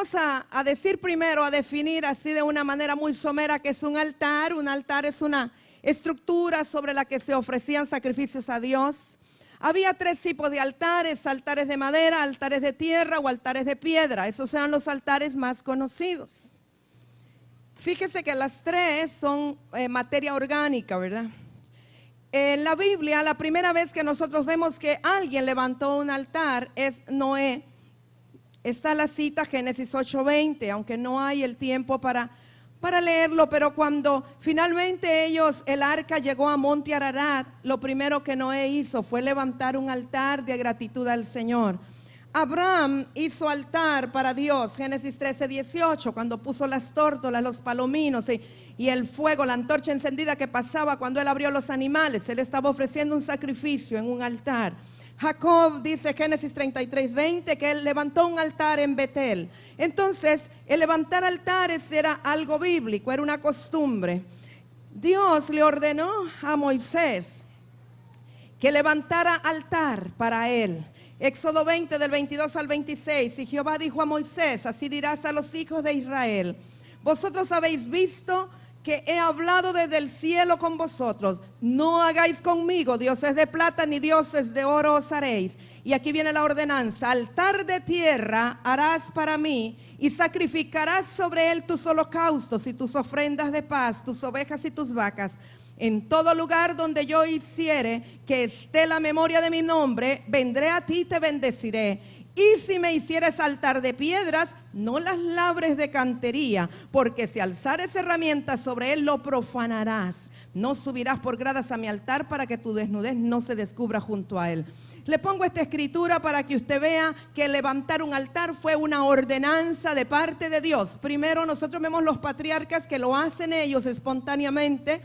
Vamos a decir primero, a definir así de una manera muy somera que es un altar. Un altar es una estructura sobre la que se ofrecían sacrificios a Dios. Había tres tipos de altares: altares de madera, altares de tierra o altares de piedra. Esos eran los altares más conocidos. Fíjese que las tres son materia orgánica, ¿verdad? En la Biblia, la primera vez que nosotros vemos que alguien levantó un altar es Noé. Está la cita, Génesis 8:20, aunque no hay el tiempo para leerlo, pero cuando finalmente el arca llegó a Monte Ararat, lo primero que Noé hizo fue levantar un altar de gratitud al Señor. Abraham hizo altar para Dios, Génesis 13:18, cuando puso las tórtolas, los palominos y el fuego, la antorcha encendida que pasaba cuando él abrió los animales. Él estaba ofreciendo un sacrificio en un altar. Jacob dice, Génesis 33:20, que él levantó un altar en Betel. Entonces, el levantar altares era algo bíblico, era una costumbre. Dios le ordenó a Moisés que levantara altar para él. Éxodo 20 del 22 al 26, y Jehová dijo a Moisés, así dirás a los hijos de Israel: vosotros habéis visto que he hablado desde el cielo con vosotros. No hagáis conmigo dioses de plata ni dioses de oro os haréis. Y aquí viene la ordenanza: altar de tierra harás para mí, y sacrificarás sobre él tus holocaustos y tus ofrendas de paz, tus ovejas y tus vacas. En todo lugar donde yo hiciere que esté la memoria de mi nombre, vendré a ti y te bendeciré. Y si me hicieres altar de piedras, no las labres de cantería, porque si alzares herramientas sobre él, lo profanarás. No subirás por gradas a mi altar, para que tu desnudez no se descubra junto a él. Le pongo esta escritura para que usted vea que levantar un altar fue una ordenanza de parte de Dios. Primero nosotros vemos los patriarcas que lo hacen ellos espontáneamente,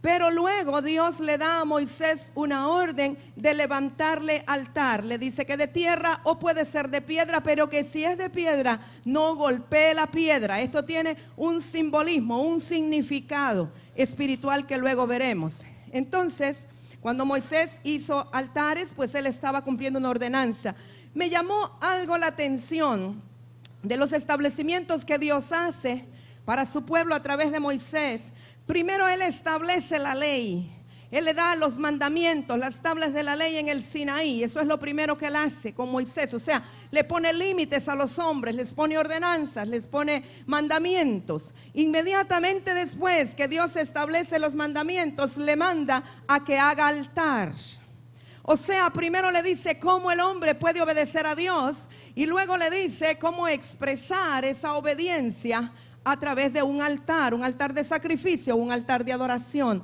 pero luego Dios le da a Moisés una orden de levantarle altar. Le dice que de tierra o puede ser de piedra, pero que si es de piedra, no golpee la piedra. Esto tiene un simbolismo, un significado espiritual que luego veremos. Entonces, cuando Moisés hizo altares, pues él estaba cumpliendo una ordenanza. Me llamó algo la atención de los establecimientos que Dios hace para su pueblo a través de Moisés. Primero él establece la ley. Él le da los mandamientos, las tablas de la ley en el Sinaí. Eso es lo primero que él hace con Moisés. O sea, le pone límites a los hombres, les pone ordenanzas, les pone mandamientos. Inmediatamente después que Dios establece los mandamientos, le manda a que haga altar. O sea, primero le dice cómo el hombre puede obedecer a Dios, y luego le dice cómo expresar esa obediencia a través de un altar de sacrificio, un altar de adoración.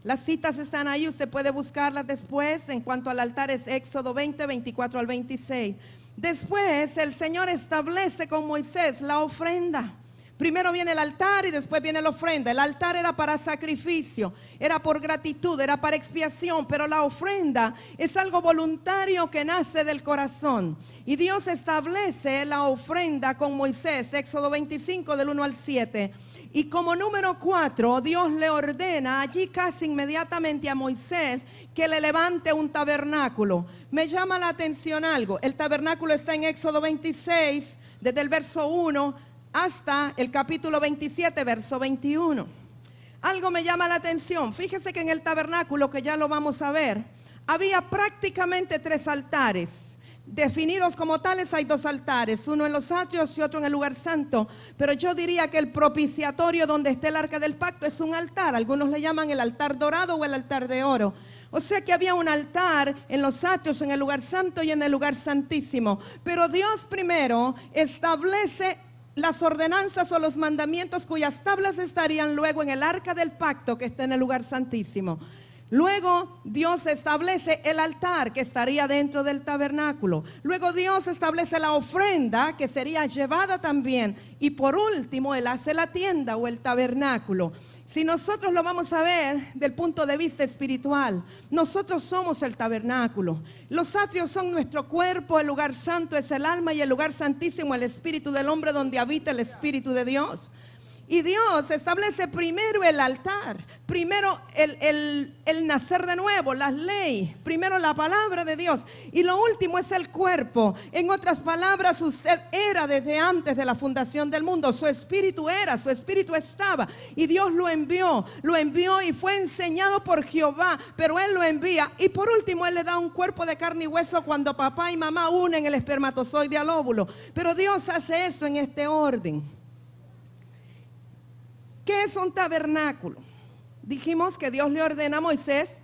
Las citas están ahí, usted puede buscarlas después. En cuanto al altar es Éxodo 20, 24 al 26. Después el Señor establece con Moisés la ofrenda. Primero viene el altar y después viene la ofrenda. El altar era para sacrificio, era por gratitud, era para expiación, pero la ofrenda es algo voluntario que nace del corazón. Y Dios establece la ofrenda con Moisés, Éxodo 25 del 1 al 7. Y como número 4, Dios le ordena allí casi inmediatamente a Moisés que le levante un tabernáculo. Me llama la atención algo. El tabernáculo está en Éxodo 26, desde el verso 1 hasta el capítulo 27, verso 21. Algo me llama la atención. Fíjese que en el tabernáculo, que ya lo vamos a ver, había prácticamente 3 altares. Definidos como tales hay 2 altares, uno en los atrios y otro en el lugar santo. Pero yo diría que el propiciatorio, donde está el arca del pacto, es un altar. Algunos le llaman el altar dorado o el altar de oro. O sea que había un altar en los atrios, en el lugar santo y en el lugar santísimo. Pero Dios primero establece las ordenanzas o los mandamientos, cuyas tablas estarían luego en el arca del pacto, que está en el lugar santísimo. Luego Dios establece el altar, que estaría dentro del tabernáculo. Luego Dios establece la ofrenda, que sería llevada también. Y por último Él hace la tienda o el tabernáculo. Si nosotros lo vamos a ver del punto de vista espiritual, nosotros somos el tabernáculo. Los atrios son nuestro cuerpo, el lugar santo es el alma y el lugar santísimo el espíritu del hombre, donde habita el Espíritu de Dios. Y Dios establece primero el altar, primero el nacer de nuevo, las leyes, primero la palabra de Dios y lo último es el cuerpo. En otras palabras, usted era desde antes de la fundación del mundo, su espíritu era, su espíritu estaba y Dios lo envió y fue enseñado por Jehová, pero Él lo envía y por último Él le da un cuerpo de carne y hueso cuando papá y mamá unen el espermatozoide al óvulo. Pero Dios hace esto en este orden. ¿Qué es un tabernáculo? Dijimos que Dios le ordena a Moisés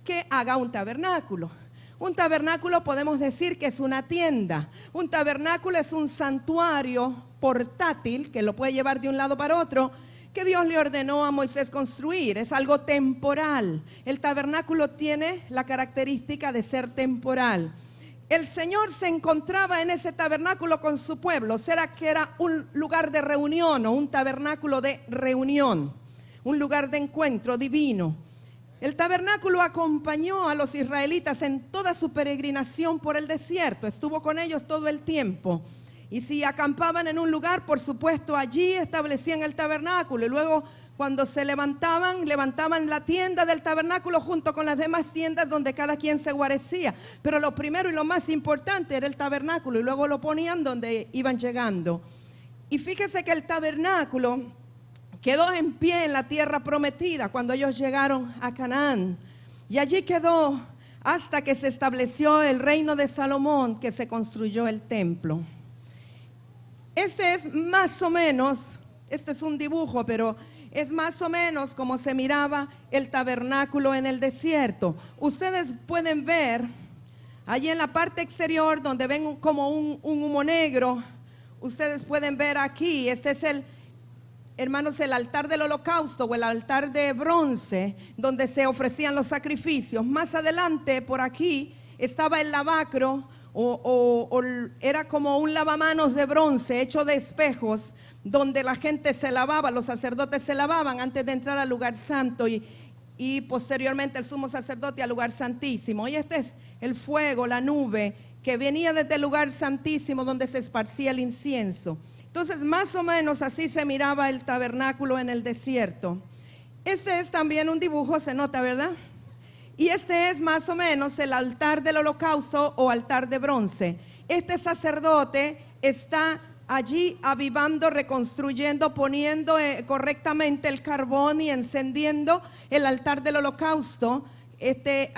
que haga un tabernáculo. Un tabernáculo podemos decir que es una tienda. Un tabernáculo es un santuario portátil que lo puede llevar de un lado para otro, que Dios le ordenó a Moisés construir. Es algo temporal. El tabernáculo tiene la característica de ser temporal. El Señor se encontraba en ese tabernáculo con su pueblo. ¿Será que era un lugar de reunión o un tabernáculo de reunión? Un lugar de encuentro divino. El tabernáculo acompañó a los israelitas en toda su peregrinación por el desierto. Estuvo con ellos todo el tiempo. Y si acampaban en un lugar, por supuesto, allí establecían el tabernáculo. Y luego, cuando se levantaban la tienda del tabernáculo junto con las demás tiendas donde cada quien se guarecía. Pero lo primero y lo más importante era el tabernáculo y luego lo ponían donde iban llegando. Y fíjese que el tabernáculo quedó en pie en la tierra prometida cuando ellos llegaron a Canaán. Y allí quedó hasta que se estableció el reino de Salomón, que se construyó el templo. Este es más o menos, este es un dibujo, pero es más o menos como se miraba el tabernáculo en el desierto. Ustedes pueden ver allí en la parte exterior donde ven como un humo negro. Ustedes pueden ver aquí, este es hermanos, el altar del holocausto o el altar de bronce donde se ofrecían los sacrificios. Más adelante por aquí estaba el lavacro o era como un lavamanos de bronce hecho de espejos, donde la gente se lavaba, los sacerdotes se lavaban antes de entrar al lugar santo y posteriormente el sumo sacerdote al lugar santísimo. Y este es el fuego, la nube que venía desde el lugar santísimo donde se esparcía el incienso. Entonces más o menos así se miraba el tabernáculo en el desierto. Este es también un dibujo, se nota, ¿verdad? Y este es más o menos el altar del holocausto o altar de bronce. Este sacerdote está allí avivando, reconstruyendo, poniendo correctamente el carbón y encendiendo el altar del holocausto. Este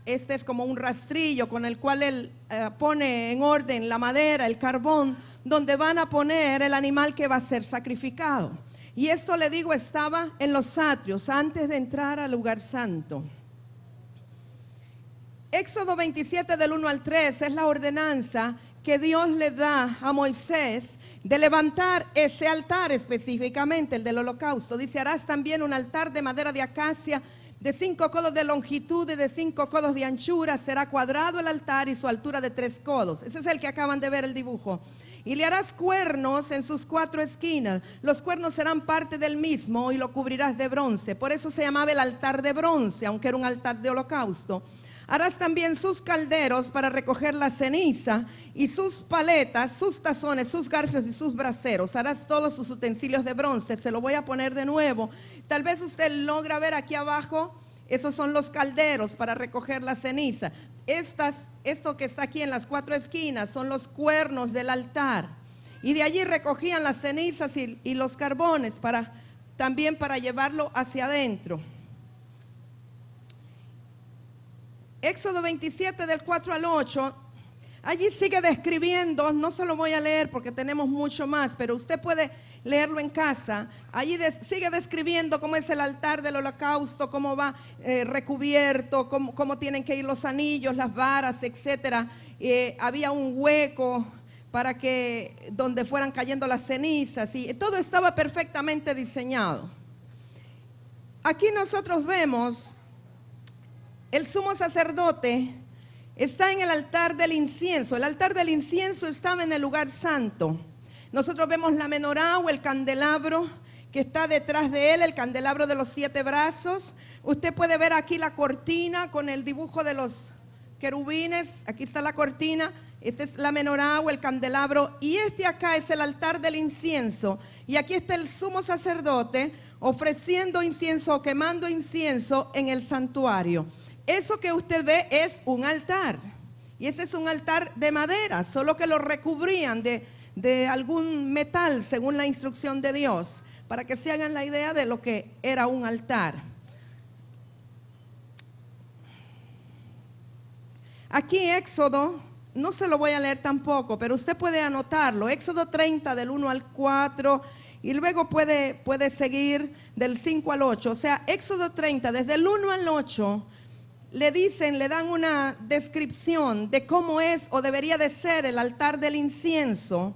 es como un rastrillo con el cual él pone en orden la madera, el carbón, donde van a poner el animal que va a ser sacrificado. Y esto, le digo, estaba en los atrios antes de entrar al lugar santo. Éxodo 27 del 1 al 3 es la ordenanza que Dios le da a Moisés de levantar ese altar específicamente, el del holocausto. Dice: harás también un altar de madera de acacia de 5 codos de longitud y de 5 codos de anchura. Será cuadrado el altar y su altura de 3 codos. Ese es el que acaban de ver el dibujo. Y le harás cuernos en sus 4 esquinas. Los cuernos serán parte del mismo y lo cubrirás de bronce. Por eso se llamaba el altar de bronce, aunque era un altar de holocausto. Harás también sus calderos para recoger la ceniza y sus paletas, sus tazones, sus garfios y sus braseros. Harás todos sus utensilios de bronce. Se lo voy a poner de nuevo. Tal vez usted logra ver aquí abajo, esos son los calderos para recoger la ceniza. Esto que está aquí en las 4 esquinas son los cuernos del altar. Y de allí recogían las cenizas y los carbones también para llevarlo hacia adentro. Éxodo 27 del 4 al 8, allí sigue describiendo, no se lo voy a leer porque tenemos mucho más, pero usted puede leerlo en casa. Allí sigue describiendo cómo es el altar del holocausto, cómo va recubierto, cómo tienen que ir los anillos, las varas, etcétera. Había un hueco para que donde fueran cayendo las cenizas y todo estaba perfectamente diseñado. Aquí nosotros vemos el sumo sacerdote está en el altar del incienso. El altar del incienso estaba en el lugar santo. Nosotros vemos la menorá o el candelabro que está detrás de él, el candelabro de los 7 brazos. Usted puede ver aquí la cortina con el dibujo de los querubines. Aquí está la cortina. Esta es la menorá o el candelabro, y este acá es el altar del incienso. Y aquí está el sumo sacerdote ofreciendo incienso o quemando incienso en el santuario. Eso que usted ve es un altar. Y ese es un altar de madera, solo que lo recubrían de algún metal según la instrucción de Dios, para que se hagan la idea de lo que era un altar. Aquí Éxodo, no se lo voy a leer tampoco, pero usted puede anotarlo. Éxodo 30 del 1 al 4 y luego puede seguir del 5 al 8. O sea, Éxodo 30, desde el 1 al 8, le dan una descripción de cómo es o debería de ser el altar del incienso.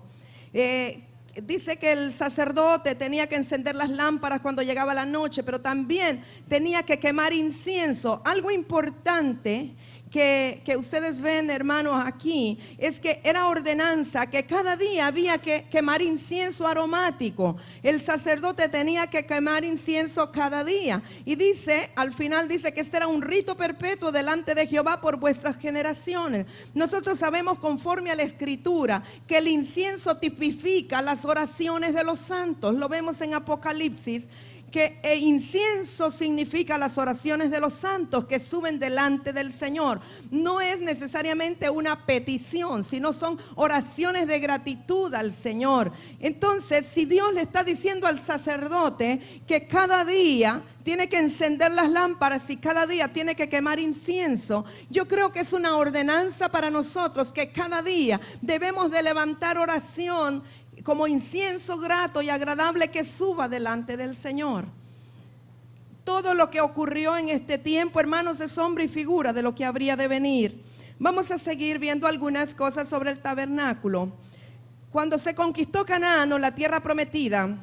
Dice que el sacerdote tenía que encender las lámparas cuando llegaba la noche, pero también tenía que quemar incienso. Algo importante que ustedes ven, hermanos, aquí es que era ordenanza que cada día había que quemar incienso aromático. El sacerdote tenía que quemar incienso cada día, y dice, al final dice que este era un rito perpetuo delante de Jehová por vuestras generaciones. Nosotros sabemos, conforme a la escritura, que el incienso tipifica las oraciones de los santos. Lo vemos en Apocalipsis, que incienso significa las oraciones de los santos que suben delante del Señor. No es necesariamente una petición, sino son oraciones de gratitud al Señor. Entonces, si Dios le está diciendo al sacerdote que cada día tiene que encender las lámparas y cada día tiene que quemar incienso, yo creo que es una ordenanza para nosotros, que cada día debemos de levantar oración como incienso grato y agradable que suba delante del Señor. Todo lo que ocurrió en este tiempo, hermanos, es sombra y figura de lo que habría de venir. Vamos a seguir viendo algunas cosas sobre el tabernáculo. Cuando se conquistó Canaán, o la tierra prometida,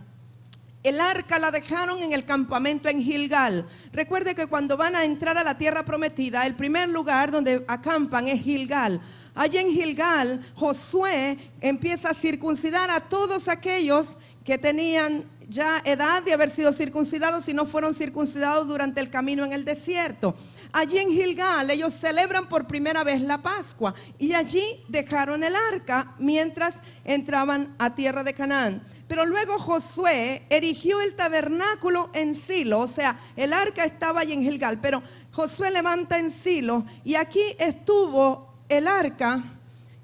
el arca la dejaron en el campamento en Gilgal. Recuerde que cuando van a entrar a la tierra prometida, el primer lugar donde acampan es Gilgal. Allí en Gilgal, Josué empieza a circuncidar a todos aquellos que tenían ya edad de haber sido circuncidados y no fueron circuncidados durante el camino en el desierto. Allí en Gilgal ellos celebran por primera vez la Pascua, y allí dejaron el arca mientras entraban a tierra de Canaán. Pero luego Josué erigió el tabernáculo en Silo. O sea, el arca estaba allí en Gilgal, pero Josué levanta en Silo, y aquí estuvo el arca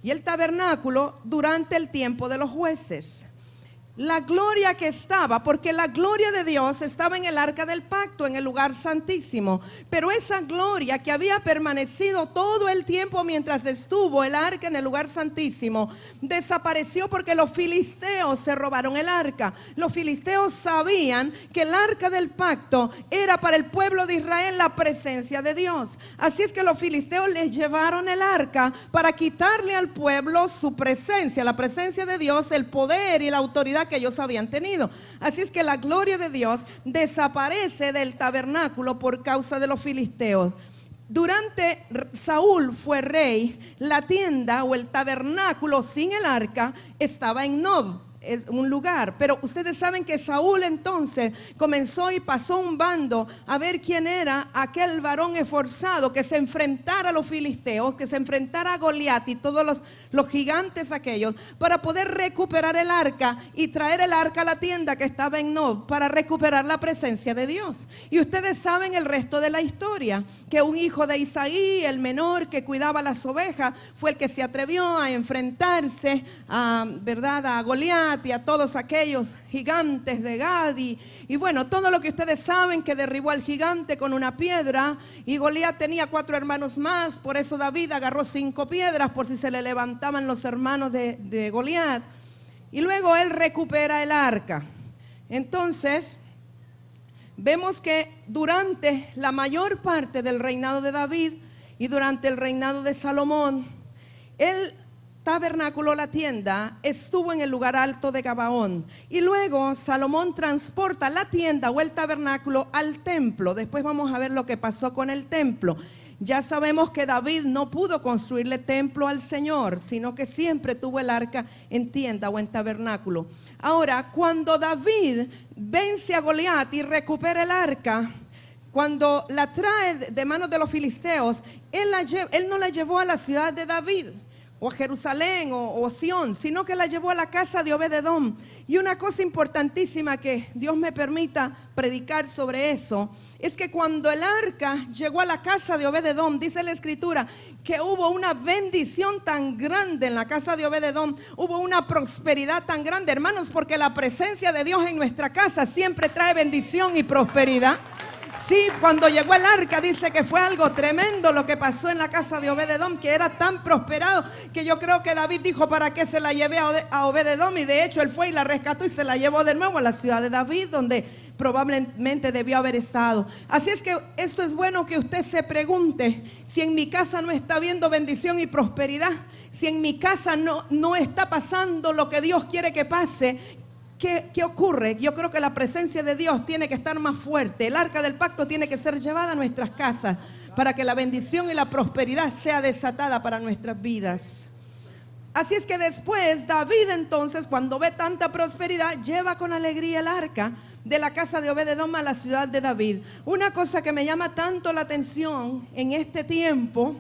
y el tabernáculo durante el tiempo de los jueces. La gloria que estaba, porque la gloria de Dios estaba en el arca del pacto, en el lugar santísimo, pero esa gloria que había permanecido todo el tiempo mientras estuvo el arca en el lugar santísimo, desapareció porque los filisteos se robaron el arca. Los filisteos sabían que el arca del pacto era para el pueblo de Israel la presencia de Dios. Así es que los filisteos les llevaron el arca para quitarle al pueblo su presencia, la presencia de Dios, el poder y la autoridad que ellos habían tenido. Así es que la gloria de Dios desaparece del tabernáculo por causa de los filisteos. Durante Saúl fue rey, la tienda o el tabernáculo sin el arca estaba en Nob. Es un lugar, pero ustedes saben que Saúl entonces comenzó y pasó un bando a ver quién era aquel varón esforzado que se enfrentara a los filisteos, que se enfrentara a Goliat y todos los gigantes aquellos, para poder recuperar el arca y traer el arca a la tienda que estaba en Nob, para recuperar la presencia de Dios. Y ustedes saben el resto de la historia, que un hijo de Isaí, el menor que cuidaba las ovejas, fue el que se atrevió a enfrentarse a Goliat y a todos aquellos gigantes de Gad, y bueno, todo lo que ustedes saben, que derribó al gigante con una piedra. Y Goliat tenía 4 hermanos más, por eso David agarró 5 piedras por si se le levantaban los hermanos de Goliat. Y luego él recupera el arca. Entonces vemos que durante la mayor parte del reinado de David y durante el reinado de Salomón, el tabernáculo, la tienda, estuvo en el lugar alto de Gabaón. Y luego Salomón transporta la tienda o el tabernáculo al templo. Después vamos a ver lo que pasó con el templo. Ya sabemos que David no pudo construirle templo al Señor, sino que siempre tuvo el arca en tienda o en tabernáculo. Ahora, cuando David vence a Goliat y recupera el arca, cuando la trae de manos de los filisteos, él no la llevó a la ciudad de David. o a Jerusalén o Sión, sino que la llevó a la casa de Obed-edom. Y una cosa importantísima que Dios me permita predicar sobre eso, es que cuando el arca llegó a la casa de Obed-edom, dice la escritura que hubo una bendición tan grande en la casa de Obed-edom, hubo una prosperidad tan grande, hermanos, porque la presencia de Dios en nuestra casa siempre trae bendición y prosperidad. Sí, cuando llegó el arca dice que fue algo tremendo lo que pasó en la casa de Obed-edom, que era tan prosperado que yo creo que David dijo: ¿para qué se la llevé a Obed-edom? Y de hecho él fue y la rescató y se la llevó de nuevo a la ciudad de David, donde probablemente debió haber estado. Así es que eso es bueno que usted se pregunte: si en mi casa no está habiendo bendición y prosperidad, si en mi casa no está pasando lo que Dios quiere que pase, ¿qué ocurre? Yo creo que la presencia de Dios tiene que estar más fuerte. El arca del pacto tiene que ser llevada a nuestras casas para que la bendición y la prosperidad sea desatada para nuestras vidas. Así es que después David, entonces, cuando ve tanta prosperidad, lleva con alegría el arca de la casa de Obed-edom a la ciudad de David. Una cosa que me llama tanto la atención en este tiempo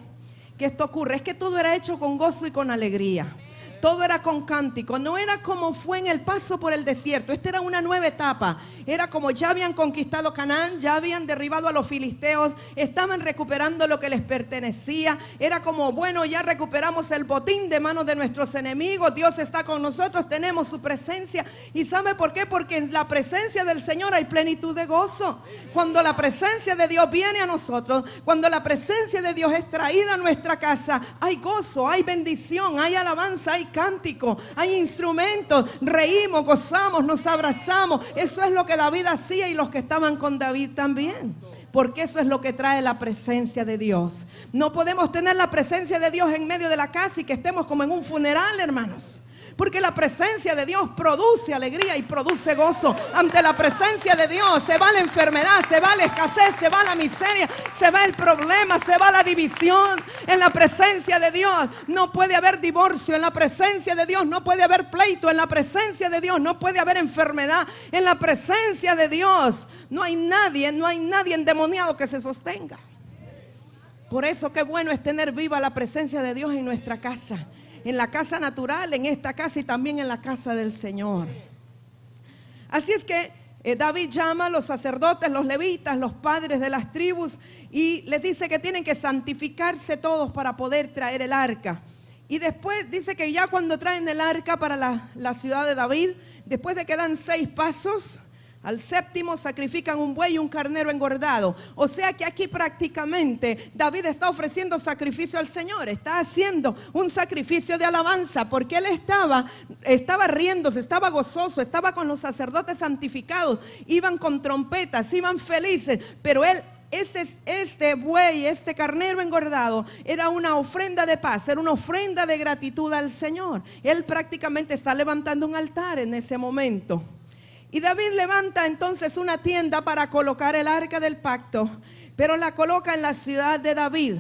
que esto ocurre es que todo era hecho con gozo y con alegría. Todo era con cántico, no era como fue en el paso por el desierto. Esta era una nueva etapa. Era como ya habían conquistado Canaán, ya habían derribado a los filisteos, estaban recuperando lo que les pertenecía. Era como, bueno, ya recuperamos el botín de manos de nuestros enemigos. Dios está con nosotros, tenemos su presencia. ¿Y sabe por qué? Porque en la presencia del Señor hay plenitud de gozo. Cuando la presencia de Dios viene a nosotros, cuando la presencia de Dios es traída a nuestra casa, hay gozo, hay bendición, hay alabanza, hay cántico, hay instrumentos, reímos, gozamos, nos abrazamos. Eso es lo que David hacía y los que estaban con David también, porque eso es lo que trae la presencia de Dios. No podemos tener la presencia de Dios en medio de la casa y que estemos como en un funeral, hermanos. Porque la presencia de Dios produce alegría y produce gozo. Ante la presencia de Dios se va la enfermedad, se va la escasez, se va la miseria, se va el problema, se va la división. En la presencia de Dios no puede haber divorcio. En la presencia de Dios no puede haber pleito. En la presencia de Dios no puede haber enfermedad. En la presencia de Dios no hay nadie endemoniado que se sostenga. Por eso qué bueno es tener viva la presencia de Dios en nuestra casa. En la casa natural, en esta casa y también en la casa del Señor. Así es que David llama a los sacerdotes, los levitas, los padres de las tribus, y les dice que tienen que santificarse todos para poder traer el arca. Y después dice que ya cuando traen el arca para la ciudad de David, después de que dan 6 pasos, al 7º sacrifican un buey y un carnero engordado. O sea que aquí prácticamente David está ofreciendo sacrificio al Señor. Está haciendo un sacrificio de alabanza, porque él estaba riéndose, estaba gozoso, estaba con los sacerdotes santificados. Iban con trompetas, iban felices. Pero él, este buey, este carnero engordado, era una ofrenda de paz, era una ofrenda de gratitud al Señor. Él prácticamente está levantando un altar en ese momento. Y David levanta entonces una tienda para colocar el arca del pacto, pero la coloca en la ciudad de David,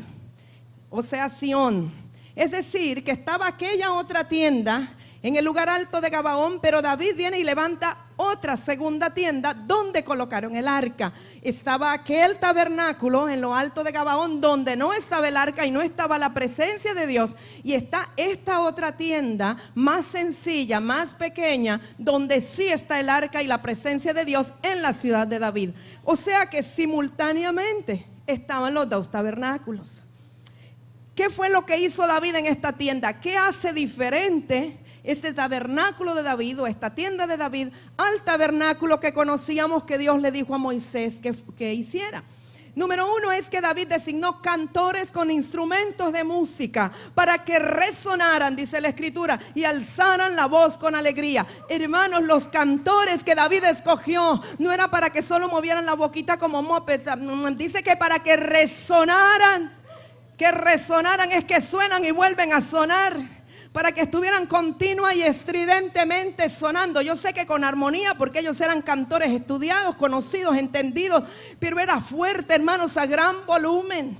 o sea, Sión. Es decir, que estaba aquella otra tienda en el lugar alto de Gabaón, pero David viene y levanta otra segunda tienda donde colocaron el arca. Estaba aquel tabernáculo en lo alto de Gabaón donde no estaba el arca y no estaba la presencia de Dios, y está esta otra tienda más sencilla, más pequeña, donde sí está el arca y la presencia de Dios en la ciudad de David. O sea que simultáneamente estaban los 2 tabernáculos. ¿Qué fue lo que hizo David en esta tienda? ¿Qué hace diferente este tabernáculo de David o esta tienda de David al tabernáculo que conocíamos que Dios le dijo a Moisés que hiciera? Número 1 es que David designó cantores con instrumentos de música para que resonaran, dice la escritura, y alzaran la voz con alegría. Hermanos, los cantores que David escogió no era para que solo movieran la boquita como moped. Dice que para que resonaran es que suenan y vuelven a sonar. Para que estuvieran continua y estridentemente sonando. Yo sé que con armonía, porque ellos eran cantores estudiados, conocidos, entendidos, pero era fuerte, hermanos, a gran volumen.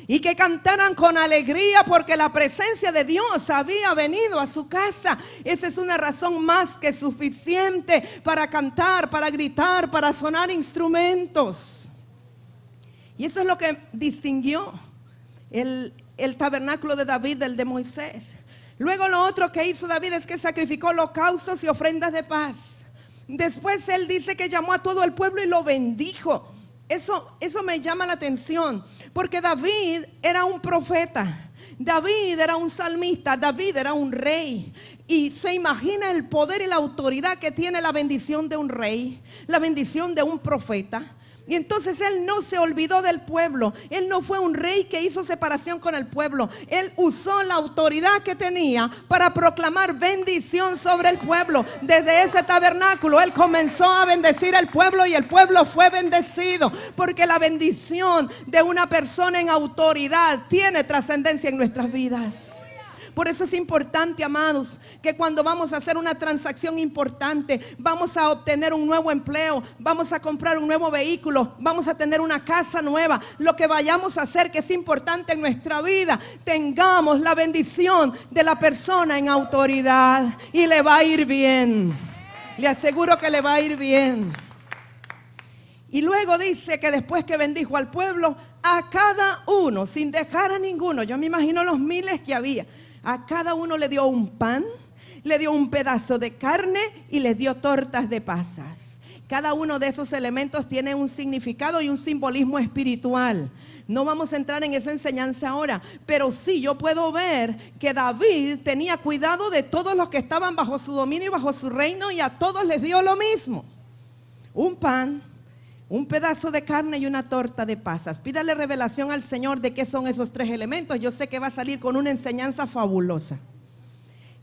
Y que cantaran con alegría porque la presencia de Dios había venido a su casa. Esa es una razón más que suficiente para cantar, para gritar, para sonar instrumentos. Y eso es lo que distinguió el tabernáculo de David del de Moisés. Luego lo otro que hizo David es que sacrificó holocaustos y ofrendas de paz. Después él dice que llamó a todo el pueblo y lo bendijo. Eso me llama la atención, porque David era un profeta, David era un salmista, David era un rey. Y se imagina el poder y la autoridad que tiene la bendición de un rey, la bendición de un profeta. Y entonces él no se olvidó del pueblo. Él no fue un rey que hizo separación con el pueblo. Él usó la autoridad que tenía para proclamar bendición sobre el pueblo. Desde ese tabernáculo él comenzó a bendecir al pueblo y el pueblo fue bendecido. Porque la bendición de una persona en autoridad tiene trascendencia en nuestras vidas. Por eso es importante, amados, que cuando vamos a hacer una transacción importante, vamos a obtener un nuevo empleo, vamos a comprar un nuevo vehículo, vamos a tener una casa nueva, lo que vayamos a hacer que es importante en nuestra vida, tengamos la bendición de la persona en autoridad y le va a ir bien. Le aseguro que le va a ir bien. Y luego dice que después que bendijo al pueblo, a cada uno, sin dejar a ninguno, yo me imagino los miles que había, a cada uno le dio un pan, le dio un pedazo de carne y le dio tortas de pasas. Cada uno de esos elementos tiene un significado y un simbolismo espiritual. No vamos a entrar en esa enseñanza ahora, pero sí yo puedo ver que David tenía cuidado de todos los que estaban bajo su dominio y bajo su reino, y a todos les dio lo mismo: un pan, un pedazo de carne y una torta de pasas. Pídale revelación al Señor de qué son esos tres elementos. Yo sé que va a salir con una enseñanza fabulosa.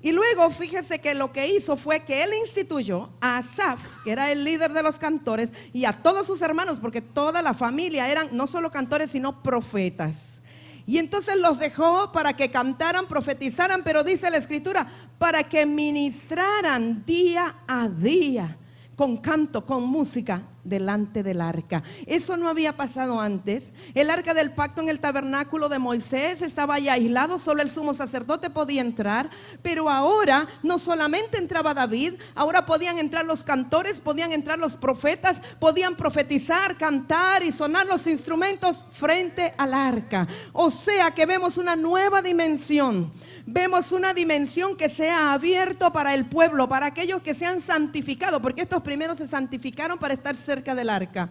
Y luego fíjese que lo que hizo fue que él instituyó a Asaf, que era el líder de los cantores, y a todos sus hermanos, porque toda la familia eran no solo cantores sino profetas. Y entonces los dejó para que cantaran, profetizaran, pero dice la escritura, para que ministraran día a día con canto, con música, delante del arca. Eso no había pasado antes. El arca del pacto en el tabernáculo de Moisés estaba ahí aislado, solo el sumo sacerdote podía entrar. Pero ahora no solamente entraba David, ahora podían entrar los cantores, podían entrar los profetas, podían profetizar, cantar y sonar los instrumentos frente al arca. O sea que vemos una nueva dimensión. Vemos una dimensión que se ha abierto para el pueblo, para aquellos que se han santificado, porque estos primeros se santificaron para estar cerca del arca.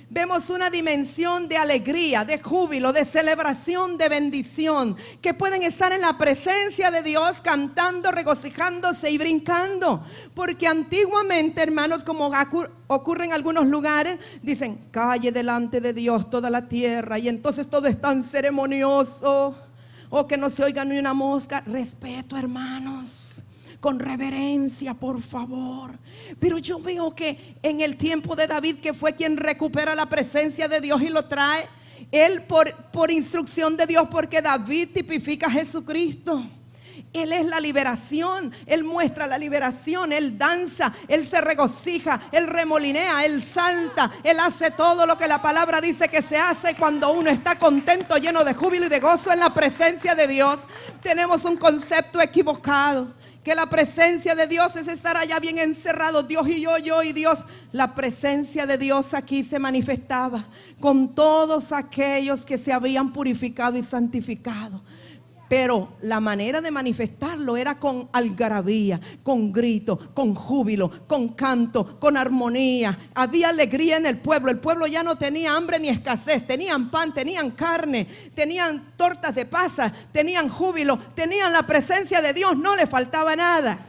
Vemos una dimensión de alegría, de júbilo, de celebración, de bendición, que pueden estar en la presencia de Dios cantando, regocijándose y brincando. Porque antiguamente, hermanos, como ocurre en algunos lugares, dicen, calle delante de Dios toda la tierra, y entonces todo es tan ceremonioso. O que no se oiga ni una mosca. Respeto, hermanos, con reverencia, por favor. Pero yo veo que en el tiempo de David, que fue quien recupera la presencia de Dios y lo trae, él por instrucción de Dios, porque David tipifica a Jesucristo. Él es la liberación, él muestra la liberación, él danza, él se regocija, él remolinea, él salta, él hace todo lo que la palabra dice que se hace cuando uno está contento, lleno de júbilo y de gozo en la presencia de Dios. Tenemos un concepto equivocado, que la presencia de Dios es estar allá bien encerrado, Dios y yo y Dios. La presencia de Dios aquí se manifestaba con todos aquellos que se habían purificado y santificado. Pero la manera de manifestarlo era con algarabía, con grito, con júbilo, con canto, con armonía. Había alegría en el pueblo. El pueblo ya no tenía hambre ni escasez. Tenían pan, tenían carne, tenían tortas de pasas, tenían júbilo, tenían la presencia de Dios. No le faltaba nada.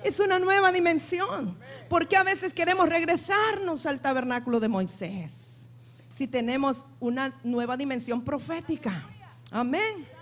Es una nueva dimensión. Porque a veces queremos regresarnos al tabernáculo de Moisés si tenemos una nueva dimensión profética. Amén.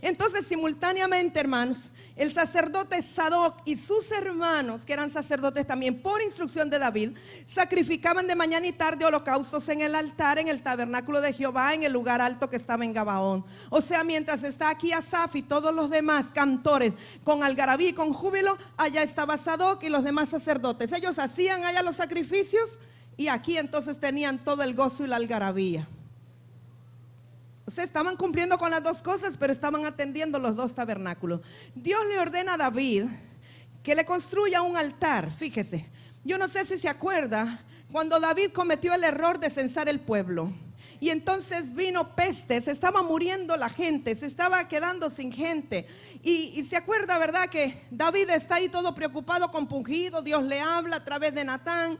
Entonces, simultáneamente, hermanos, el sacerdote Sadoc y sus hermanos, que eran sacerdotes también por instrucción de David, sacrificaban de mañana y tarde holocaustos en el altar, en el tabernáculo de Jehová, en el lugar alto que estaba en Gabaón. O sea, mientras está aquí Asaf y todos los demás cantores con algarabía y con júbilo, allá estaba Sadoc y los demás sacerdotes. Ellos hacían allá los sacrificios y aquí entonces tenían todo el gozo y la algarabía. O sea, estaban cumpliendo con las dos cosas, pero estaban atendiendo los dos tabernáculos. Dios le ordena a David que le construya un altar. Fíjese, yo no sé si se acuerda cuando David cometió el error de censar el pueblo. y entonces vino peste, se estaba muriendo la gente, se estaba quedando sin gente. Y se acuerda, ¿verdad?, que David está ahí todo preocupado, compungido. Dios le habla a través de Natán.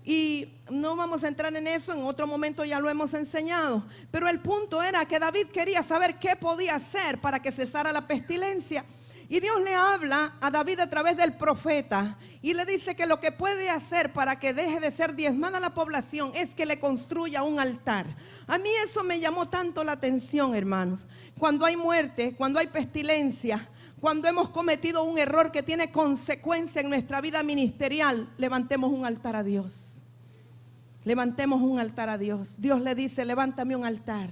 Y no vamos a entrar en eso, en otro momento ya lo hemos enseñado. Pero el punto era que David quería saber qué podía hacer para que cesara la pestilencia. Y Dios le habla a David a través del profeta y le dice que lo que puede hacer para que deje de ser diezmada la población es que le construya un altar. A mí eso me llamó tanto la atención, hermanos. Cuando hay muerte, cuando hay pestilencia, cuando hemos cometido un error que tiene consecuencia en nuestra vida ministerial, levantemos un altar a Dios. Levantemos un altar a Dios. Dios le dice, levántame un altar.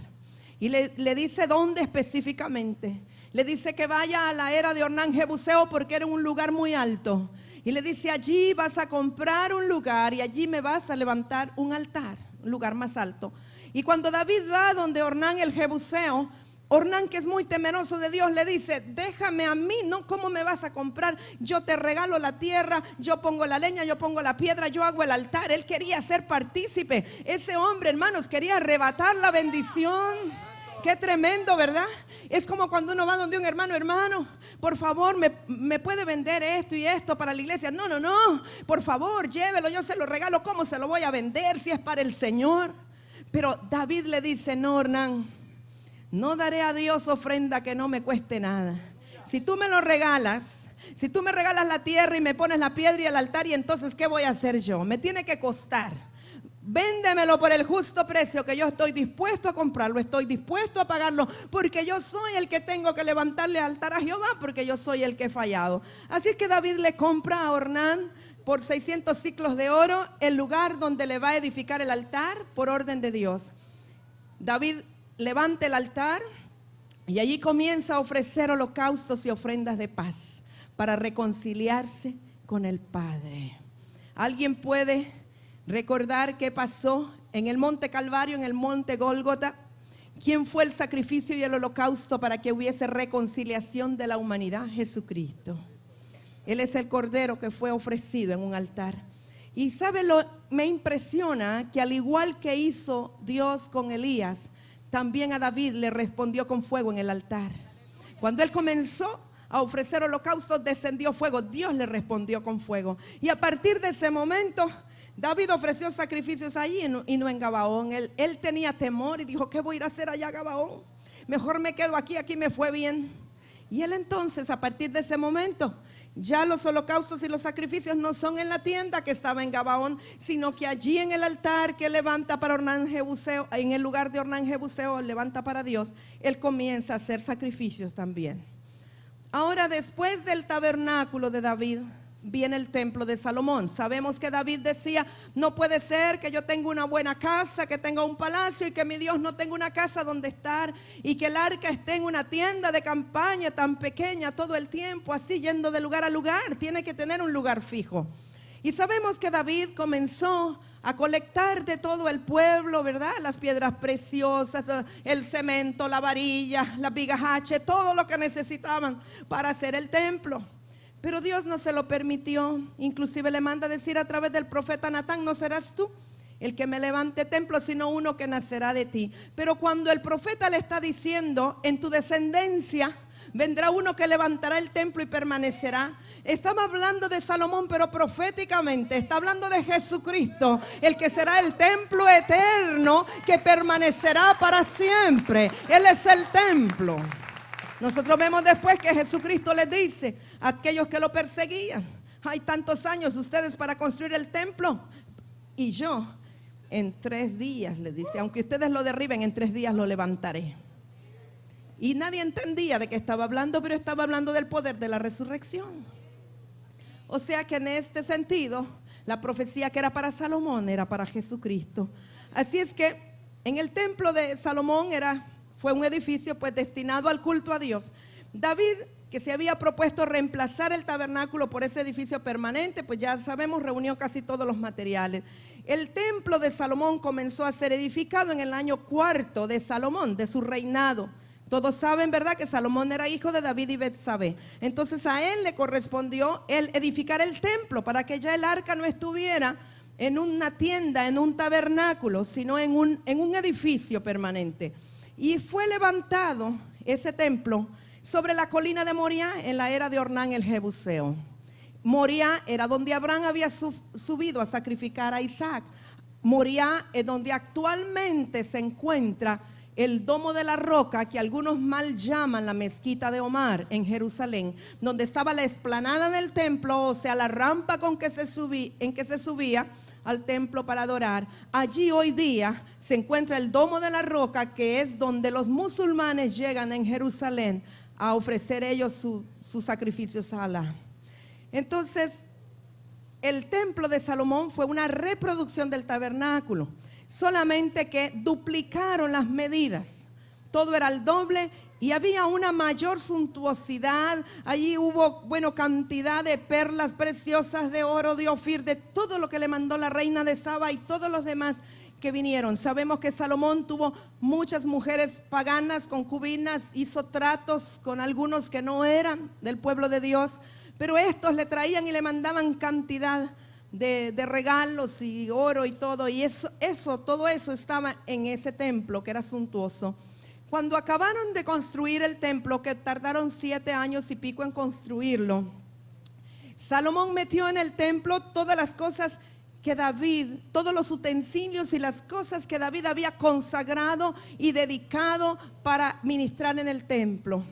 Y le dice dónde específicamente. Le dice que vaya a la era de Ornán Jebuseo porque era un lugar muy alto. Y le dice, allí vas a comprar un lugar y allí me vas a levantar un altar, un lugar más alto. Y cuando David va donde Ornán el Jebuseo, Ornán, que es muy temeroso de Dios, le dice, déjame a mí, no, ¿cómo me vas a comprar? Yo te regalo la tierra, yo pongo la leña, yo pongo la piedra, yo hago el altar. Él quería ser partícipe. Ese hombre, hermanos, quería arrebatar la bendición. Qué tremendo, ¿verdad? Es como cuando uno va donde un hermano, por favor, me puede vender esto y esto para la iglesia. No, por favor, llévelo, yo se lo regalo. ¿Cómo se lo voy a vender si es para el Señor? Pero David le dice, no, Ornán, no daré a Dios ofrenda que no me cueste nada. Si tú me lo regalas, si tú me regalas la tierra y me pones la piedra y el altar, y entonces ¿qué voy a hacer yo? Me tiene que costar. Véndemelo por el justo precio, que yo estoy dispuesto a comprarlo, estoy dispuesto a pagarlo, porque yo soy el que tengo que levantarle altar a Jehová, porque yo soy el que he fallado. Así que David le compra a Ornán por 600 siclos de oro el lugar donde le va a edificar el altar por orden de Dios. David levanta el altar y allí comienza a ofrecer holocaustos y ofrendas de paz para reconciliarse con el Padre. ¿Alguien puede recordar qué pasó en el monte Calvario, en el monte Gólgota? ¿Quién fue el sacrificio y el holocausto para que hubiese reconciliación de la humanidad? Jesucristo. Él es el cordero que fue ofrecido en un altar. Y ¿sabe lo? Me impresiona que al igual que hizo Dios con Elías, también a David le respondió con fuego en el altar. Cuando él comenzó a ofrecer holocaustos, descendió fuego. Dios le respondió con fuego. Y a partir de ese momento, David ofreció sacrificios allí y no en Gabaón. Él tenía temor y dijo, ¿qué voy a ir a hacer allá a Gabaón? Mejor me quedo aquí me fue bien. Y él entonces, a partir de ese momento, ya los holocaustos y los sacrificios no son en la tienda que estaba en Gabaón, sino que allí en el altar que levanta para Ornán Jebuseo, en el lugar de Ornán Jebuseo, levanta para Dios, él comienza a hacer sacrificios también. Ahora, después del tabernáculo de David, viene el templo de Salomón. Sabemos que David decía, no puede ser que yo tenga una buena casa, que tenga un palacio y que mi Dios no tenga una casa donde estar, y que el arca esté en una tienda de campaña tan pequeña todo el tiempo, así yendo de lugar a lugar. Tiene que tener un lugar fijo. Y sabemos que David comenzó a colectar de todo el pueblo, ¿verdad? Las piedras preciosas, el cemento, la varilla, la vigajache, todo lo que necesitaban para hacer el templo. Pero Dios no se lo permitió. Inclusive le manda a decir a través del profeta Natán, no serás tú el que me levante templo, sino uno que nacerá de ti. Pero cuando el profeta le está diciendo, en tu descendencia vendrá uno que levantará el templo y permanecerá, estaba hablando de Salomón, pero proféticamente está hablando de Jesucristo, el que será el templo eterno que permanecerá para siempre. Él es el templo. Nosotros vemos después que Jesucristo les dice a aquellos que lo perseguían, hay tantos años ustedes para construir el templo, y yo en 3 días, les dice, aunque ustedes lo derriben, en 3 días lo levantaré. Y nadie entendía de qué estaba hablando, pero estaba hablando del poder de la resurrección. O sea que en este sentido, la profecía que era para Salomón era para Jesucristo. Así es que en el templo de Salomón fue un edificio pues destinado al culto a Dios. David, que se había propuesto reemplazar el tabernáculo por ese edificio permanente, pues ya sabemos, reunió casi todos los materiales. El templo de Salomón comenzó a ser edificado en el año 4 de Salomón, de su reinado. Todos saben, ¿verdad?, que Salomón era hijo de David y Betsabé. Entonces a él le correspondió el edificar el templo para que ya el arca no estuviera en una tienda, en un tabernáculo, sino en un edificio permanente. Y fue levantado ese templo sobre la colina de Moriah en la era de Ornán el Jebuseo. Moriah era donde Abraham había subido a sacrificar a Isaac. Moriah es donde actualmente se encuentra el Domo de la Roca, que algunos mal llaman la Mezquita de Omar en Jerusalén, donde estaba la explanada del templo, o sea, la rampa en que se subía al templo para adorar. Allí hoy día se encuentra el Domo de la Roca, que es donde los musulmanes llegan en Jerusalén a ofrecer ellos sus sacrificios a Alá. Entonces, el templo de Salomón fue una reproducción del tabernáculo, solamente que duplicaron las medidas. Todo era el doble y había una mayor suntuosidad. Allí hubo, cantidad de perlas preciosas, de oro, de Ofir, de todo lo que le mandó la reina de Saba y todos los demás que vinieron. Sabemos que Salomón tuvo muchas mujeres paganas, concubinas, hizo tratos con algunos que no eran del pueblo de Dios, pero estos le traían y le mandaban cantidad de regalos y oro y todo. Y todo eso estaba en ese templo que era suntuoso. Cuando acabaron de construir el templo, que tardaron 7 años y pico en construirlo, Salomón metió en el templo todas las cosas que David, todos los utensilios y las cosas que David había consagrado y dedicado para ministrar en el templo.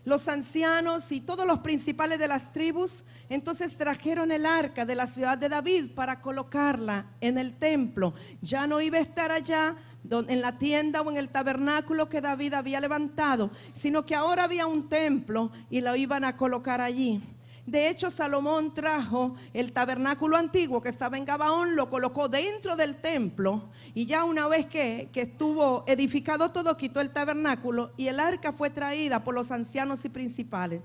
Los ancianos y todos los principales de las tribus entonces trajeron el arca de la ciudad de David para colocarla en el templo. Ya no iba a estar allá en la tienda o en el tabernáculo que David había levantado, sino que ahora había un templo y lo iban a colocar allí. De hecho, Salomón trajo el tabernáculo antiguo que estaba en Gabaón, lo colocó dentro del templo, y ya una vez que estuvo edificado todo, quitó el tabernáculo y el arca fue traída por los ancianos y principales.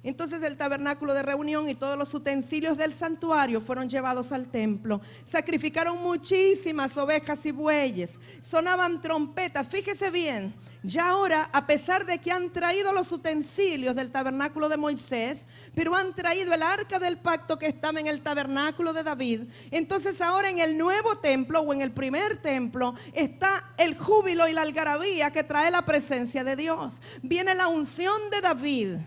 Entonces el tabernáculo de reunión y todos los utensilios del santuario fueron llevados al templo. Sacrificaron muchísimas ovejas y bueyes, sonaban trompetas. Fíjese bien, ya ahora, a pesar de que han traído los utensilios del tabernáculo de Moisés, pero han traído el arca del pacto que estaba en el tabernáculo de David, entonces ahora en el nuevo templo o en el primer templo está el júbilo y la algarabía que trae la presencia de Dios. Viene la unción de David.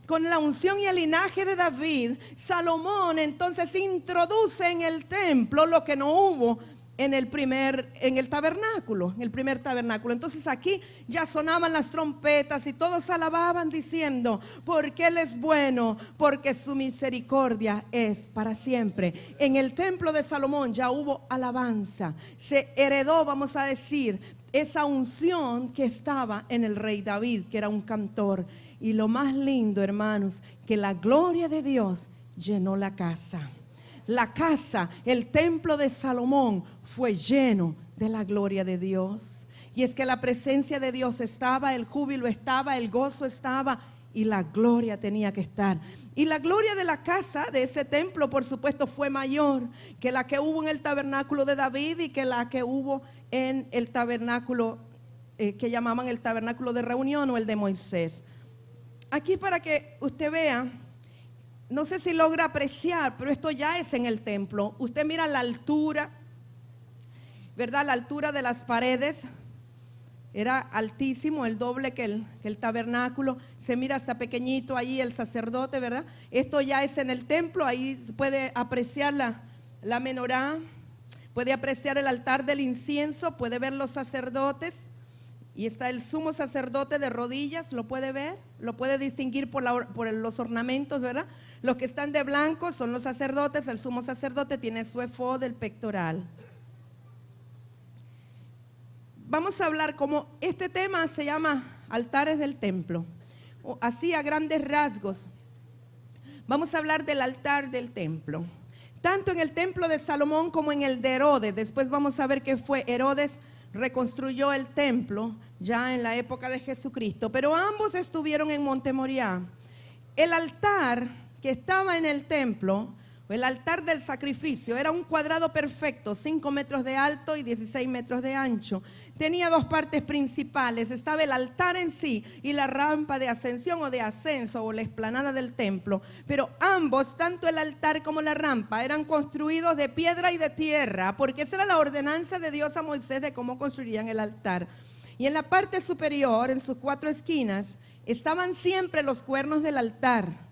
Con la unción y el linaje de David, Salomón entonces introduce en el templo lo que no hubo en el primer tabernáculo. Entonces aquí ya sonaban las trompetas y todos alababan diciendo: porque Él es bueno, porque su misericordia es para siempre. En el templo de Salomón ya hubo alabanza. Se heredó, vamos a decir, esa unción que estaba en el rey David, que era un cantor. Y lo más lindo, hermanos, que la gloria de Dios llenó la casa. La casa, el templo de Salomón fue lleno de la gloria de Dios. Y es que la presencia de Dios estaba, el júbilo estaba, el gozo estaba y la gloria tenía que estar. Y la gloria de la casa, de ese templo, por supuesto, fue mayor que la que hubo en el tabernáculo de David y que la que hubo en el tabernáculo que llamaban el tabernáculo de reunión o el de Moisés. Aquí para que usted vea, no sé si logra apreciar, pero esto ya es en el templo. Usted mira la altura, ¿verdad? La altura de las paredes era altísimo, el doble que el tabernáculo. Se mira hasta pequeñito ahí el sacerdote, ¿verdad? Esto ya es en el templo, ahí puede apreciar la menorá, puede apreciar el altar del incienso, puede ver los sacerdotes. Y está el sumo sacerdote de rodillas, lo puede ver, lo puede distinguir por los ornamentos, ¿verdad? Los que están de blanco son los sacerdotes, el sumo sacerdote tiene su efod del pectoral. Vamos a hablar, como este tema se llama altares del templo, así a grandes rasgos. Vamos a hablar del altar del templo, tanto en el templo de Salomón como en el de Herodes. Después vamos a ver que fue Herodes reconstruyó el templo ya en la época de Jesucristo, pero ambos estuvieron en Monte Moriah. El altar que estaba en el templo El altar del sacrificio era un cuadrado perfecto, 5 metros de alto y 16 metros de ancho. Tenía dos partes principales. Estaba el altar en sí y la rampa de ascensión o de ascenso o la explanada del templo. Pero ambos, tanto el altar como la rampa, eran construidos de piedra y de tierra, porque esa era la ordenanza de Dios a Moisés de cómo construirían el altar. Y en la parte superior, en sus 4 esquinas, estaban siempre los cuernos del altar,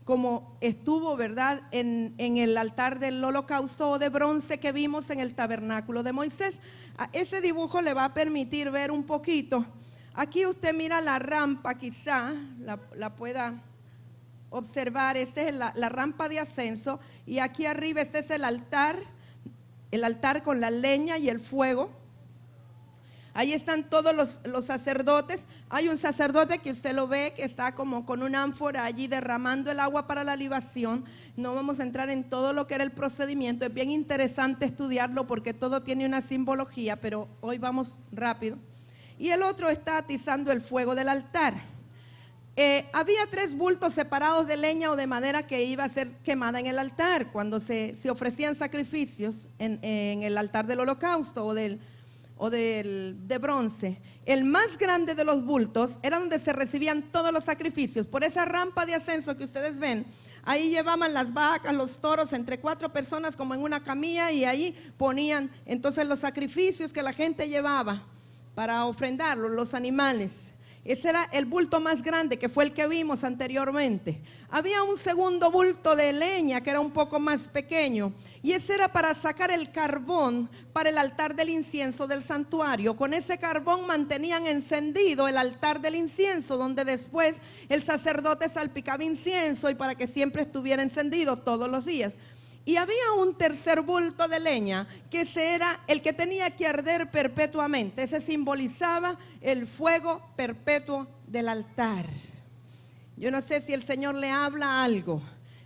como estuvo, ¿verdad?, en el altar del holocausto o de bronce que vimos en el tabernáculo de Moisés. Ese dibujo le va a permitir ver un poquito. Aquí usted mira la rampa, quizá la pueda observar. Esta es la rampa de ascenso, y aquí arriba este es el altar con la leña y el fuego. Ahí están todos los sacerdotes. Hay un sacerdote que usted lo ve que está como con una ánfora allí derramando el agua para la libación. No vamos a entrar en todo lo que era el procedimiento. Es bien interesante estudiarlo porque todo tiene una simbología, pero hoy vamos rápido. Y el otro está atizando el fuego del altar. Había 3 bultos separados de leña o de madera que iba a ser quemada en el altar cuando se ofrecían sacrificios en el altar del holocausto o de bronce. El más grande de los bultos era donde se recibían todos los sacrificios. Por esa rampa de ascenso que ustedes ven, ahí llevaban las vacas, los toros, entre 4 personas como en una camilla, y ahí ponían entonces los sacrificios que la gente llevaba para ofrendarlos, los animales. Ese era el bulto más grande, que fue el que vimos anteriormente. Había un segundo bulto de leña que era un poco más pequeño, y ese era para sacar el carbón para el altar del incienso del santuario. Con ese carbón mantenían encendido el altar del incienso, donde después el sacerdote salpicaba incienso, y para que siempre estuviera encendido todos los días. Y había un tercer bulto de leña, que ese era el que tenía que arder perpetuamente. Ese simbolizaba el fuego perpetuo del altar. Yo no sé si el Señor le habla algo,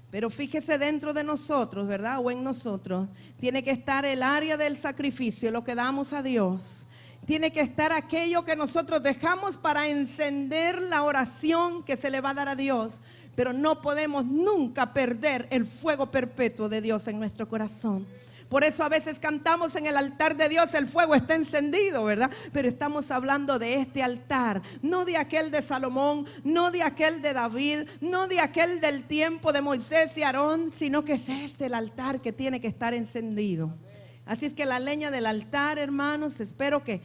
pero fíjese, dentro de nosotros, ¿verdad?, o en nosotros, tiene que estar el área del sacrificio, lo que damos a Dios. Tiene que estar aquello que nosotros dejamos para encender la oración que se le va a dar a Dios. Pero no podemos nunca perder el fuego perpetuo de Dios en nuestro corazón. Por eso a veces cantamos en el altar de Dios, el fuego está encendido, ¿verdad? Pero estamos hablando de este altar, no de aquel de Salomón, no de aquel de David, no de aquel del tiempo de Moisés y Aarón, sino que es el altar que tiene que estar encendido. Así es que la leña del altar, hermanos, espero que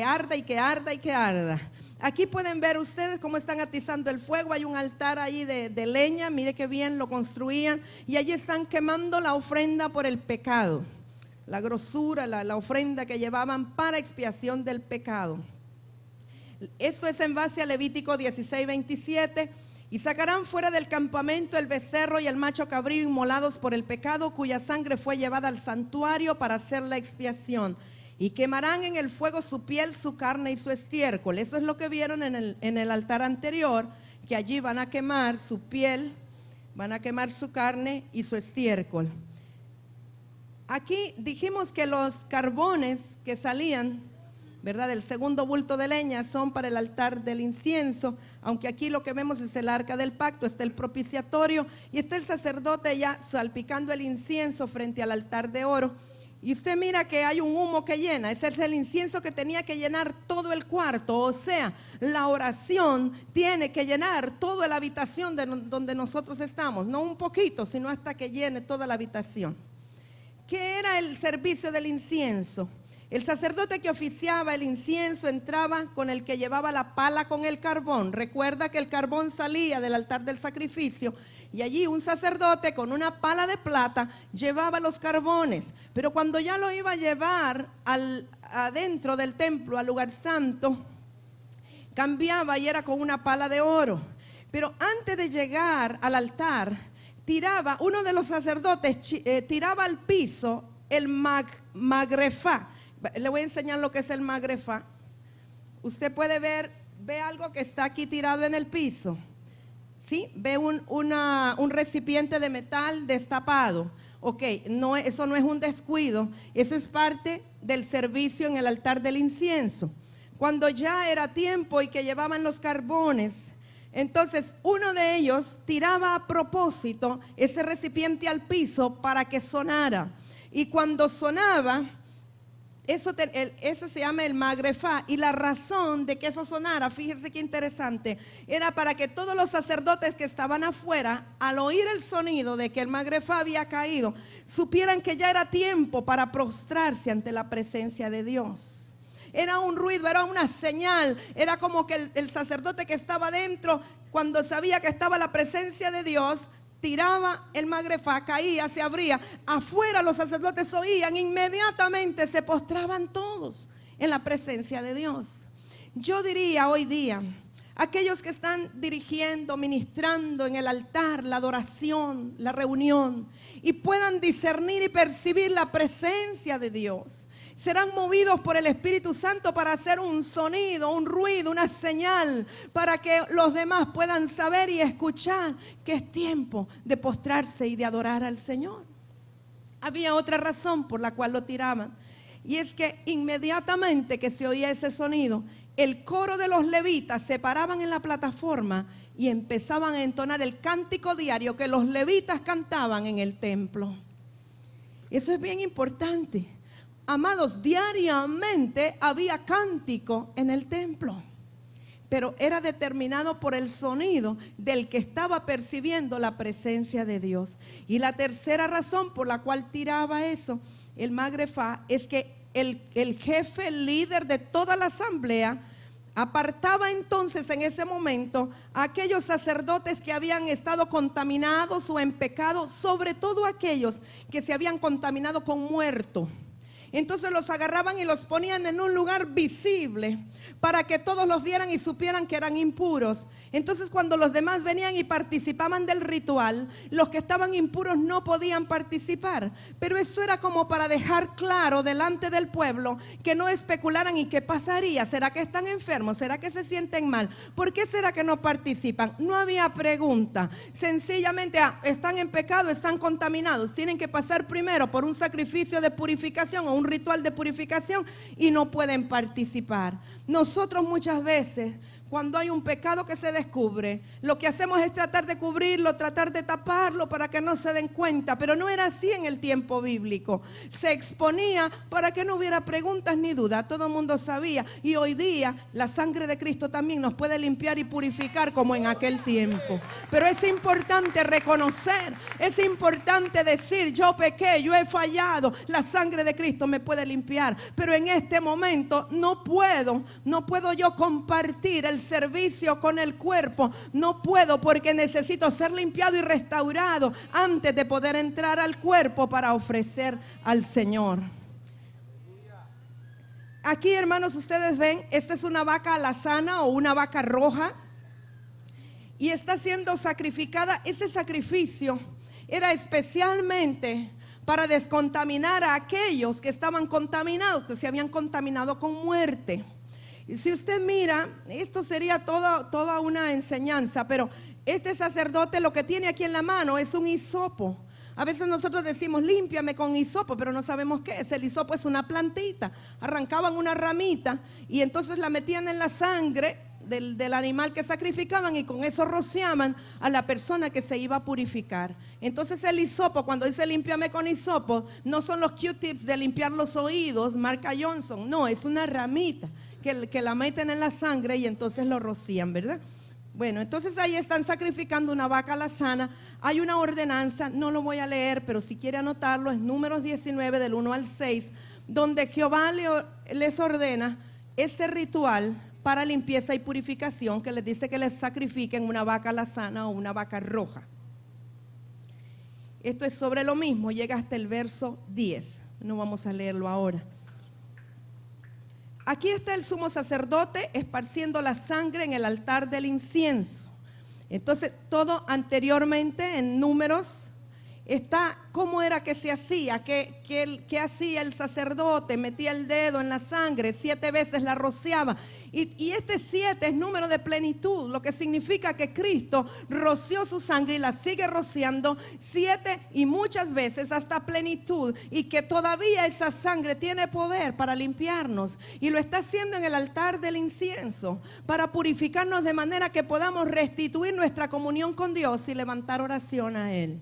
arda y que arda y que arda. Aquí pueden ver ustedes cómo están atizando el fuego. Hay un altar ahí de leña, mire qué bien lo construían, y allí están quemando la ofrenda por el pecado, la grosura, la ofrenda que llevaban para expiación del pecado. Esto es en base a Levítico 16:27. Y sacarán fuera del campamento el becerro y el macho cabrío inmolados por el pecado, cuya sangre fue llevada al santuario para hacer la expiación. Y quemarán en el fuego su piel, su carne y su estiércol. Eso es lo que vieron en el altar anterior, que allí van a quemar su piel, van a quemar su carne y su estiércol. Aquí dijimos que los carbones que salían, ¿verdad?, del segundo bulto de leña son para el altar del incienso, aunque aquí lo que vemos es el arca del pacto, está el propiciatorio y está el sacerdote ya salpicando el incienso frente al altar de oro. Y usted mira que hay un humo que llena. Ese es el incienso que tenía que llenar todo el cuarto. O sea, la oración tiene que llenar toda la habitación donde nosotros estamos. No un poquito, sino hasta que llene toda la habitación. ¿Qué era el servicio del incienso? El sacerdote que oficiaba el incienso entraba con el que llevaba la pala con el carbón. Recuerda que el carbón salía del altar del sacrificio, y allí un sacerdote con una pala de plata llevaba los carbones. Pero cuando ya lo iba a llevar adentro del templo, al lugar santo, cambiaba y era con una pala de oro. Pero antes de llegar al altar, uno de los sacerdotes tiraba al piso el magrefá. Le voy a enseñar lo que es el magrefá. Usted puede ve algo que está aquí tirado en el piso. ¿Sí? Ve un recipiente de metal destapado. Ok, eso no es un descuido, eso es parte del servicio en el altar del incienso. Cuando ya era tiempo y que llevaban los carbones, Entonces uno de ellos tiraba a propósito ese recipiente al piso para que sonara. Y cuando sonaba, ese se llama el magrefá. Y la razón de que eso sonara, fíjense qué interesante, era para que todos los sacerdotes que estaban afuera, al oír el sonido de que el magrefá había caído, supieran que ya era tiempo para prostrarse ante la presencia de Dios. Era un ruido, era una señal, era como que el sacerdote que estaba dentro, cuando sabía que estaba la presencia de Dios, tiraba el magrefá, caía, se abría. Afuera los sacerdotes oían, inmediatamente se postraban todos en la presencia de Dios. Yo diría hoy día, aquellos que están dirigiendo, ministrando en el altar, la adoración, la reunión, y puedan discernir y percibir la presencia de Dios, serán movidos por el Espíritu Santo para hacer un sonido, un ruido, una señal, para que los demás puedan saber y escuchar que es tiempo de postrarse y de adorar al Señor. Había otra razón por la cual lo tiraban, y es que inmediatamente que se oía ese sonido, el coro de los levitas se paraban en la plataforma y empezaban a entonar el cántico diario que los levitas cantaban en el templo. Eso es bien importante. Amados, diariamente había cántico en el templo, pero era determinado por el sonido del que estaba percibiendo la presencia de Dios. Y la tercera razón por la cual tiraba eso, el magrefá, es que el jefe, el líder de toda la asamblea, apartaba entonces en ese momento a aquellos sacerdotes que habían estado contaminados o en pecado, sobre todo aquellos que se habían contaminado con muerto. Entonces los agarraban y los ponían en un lugar visible para que todos los vieran y supieran que eran impuros. Entonces cuando los demás venían y participaban del ritual, los que estaban impuros no podían participar. Pero esto era como para dejar claro delante del pueblo que no especularan y qué pasaría. ¿Será que están enfermos? ¿Será que se sienten mal? ¿Por qué será que no participan? No había pregunta. Sencillamente, están en pecado, están contaminados. Tienen que pasar primero por un sacrificio de purificación o un ritual de purificación y no pueden participar. Nosotros muchas veces, cuando hay un pecado que se descubre, lo que hacemos es tratar de cubrirlo, tratar de taparlo para que no se den cuenta, pero no era así en el tiempo bíblico. Se exponía para que no hubiera preguntas ni dudas, todo el mundo sabía. Y hoy día la sangre de Cristo también nos puede limpiar y purificar como en aquel tiempo. Pero es importante reconocer, es importante decir: yo pequé, yo he fallado, la sangre de Cristo me puede limpiar. Pero en este momento no puedo yo compartir el servicio con el cuerpo, no puedo, porque necesito ser limpiado y restaurado antes de poder entrar al cuerpo para ofrecer al Señor. Aquí, hermanos, ustedes ven, esta es una vaca alazana o una vaca roja y está siendo sacrificada. Este sacrificio era especialmente para descontaminar a aquellos que estaban contaminados, que se habían contaminado con muerte. Y si usted mira, esto sería toda una enseñanza, pero este sacerdote lo que tiene aquí en la mano es un hisopo. A veces nosotros decimos: límpiame con hisopo, pero no sabemos qué es. El hisopo es una plantita. Arrancaban una ramita y entonces la metían en la sangre del animal que sacrificaban y con eso rociaban a la persona que se iba a purificar. Entonces el hisopo, cuando dice límpiame con hisopo, no son los Q-tips de limpiar los oídos, marca Johnson, no, es una ramita que la meten en la sangre y entonces lo rocían, ¿verdad? Bueno, entonces ahí están sacrificando una vaca alazana. Hay una ordenanza, no lo voy a leer, pero si quiere anotarlo, es Números 19 del 1 al 6, donde Jehová les ordena este ritual para limpieza y purificación, que les dice que les sacrifiquen una vaca alazana o una vaca roja. Esto es sobre lo mismo, llega hasta el verso 10, no vamos a leerlo ahora. Aquí está el sumo sacerdote esparciendo la sangre en el altar del incienso. Entonces todo anteriormente en Números ¿cómo era que se hacía? ¿Qué hacía el sacerdote? Metía el dedo en la sangre, 7 veces la rociaba. Y este 7 es número de plenitud, lo que significa que Cristo roció su sangre y la sigue rociando 7 y muchas veces hasta plenitud, y que todavía esa sangre tiene poder para limpiarnos, y lo está haciendo en el altar del incienso para purificarnos de manera que podamos restituir nuestra comunión con Dios y levantar oración a Él.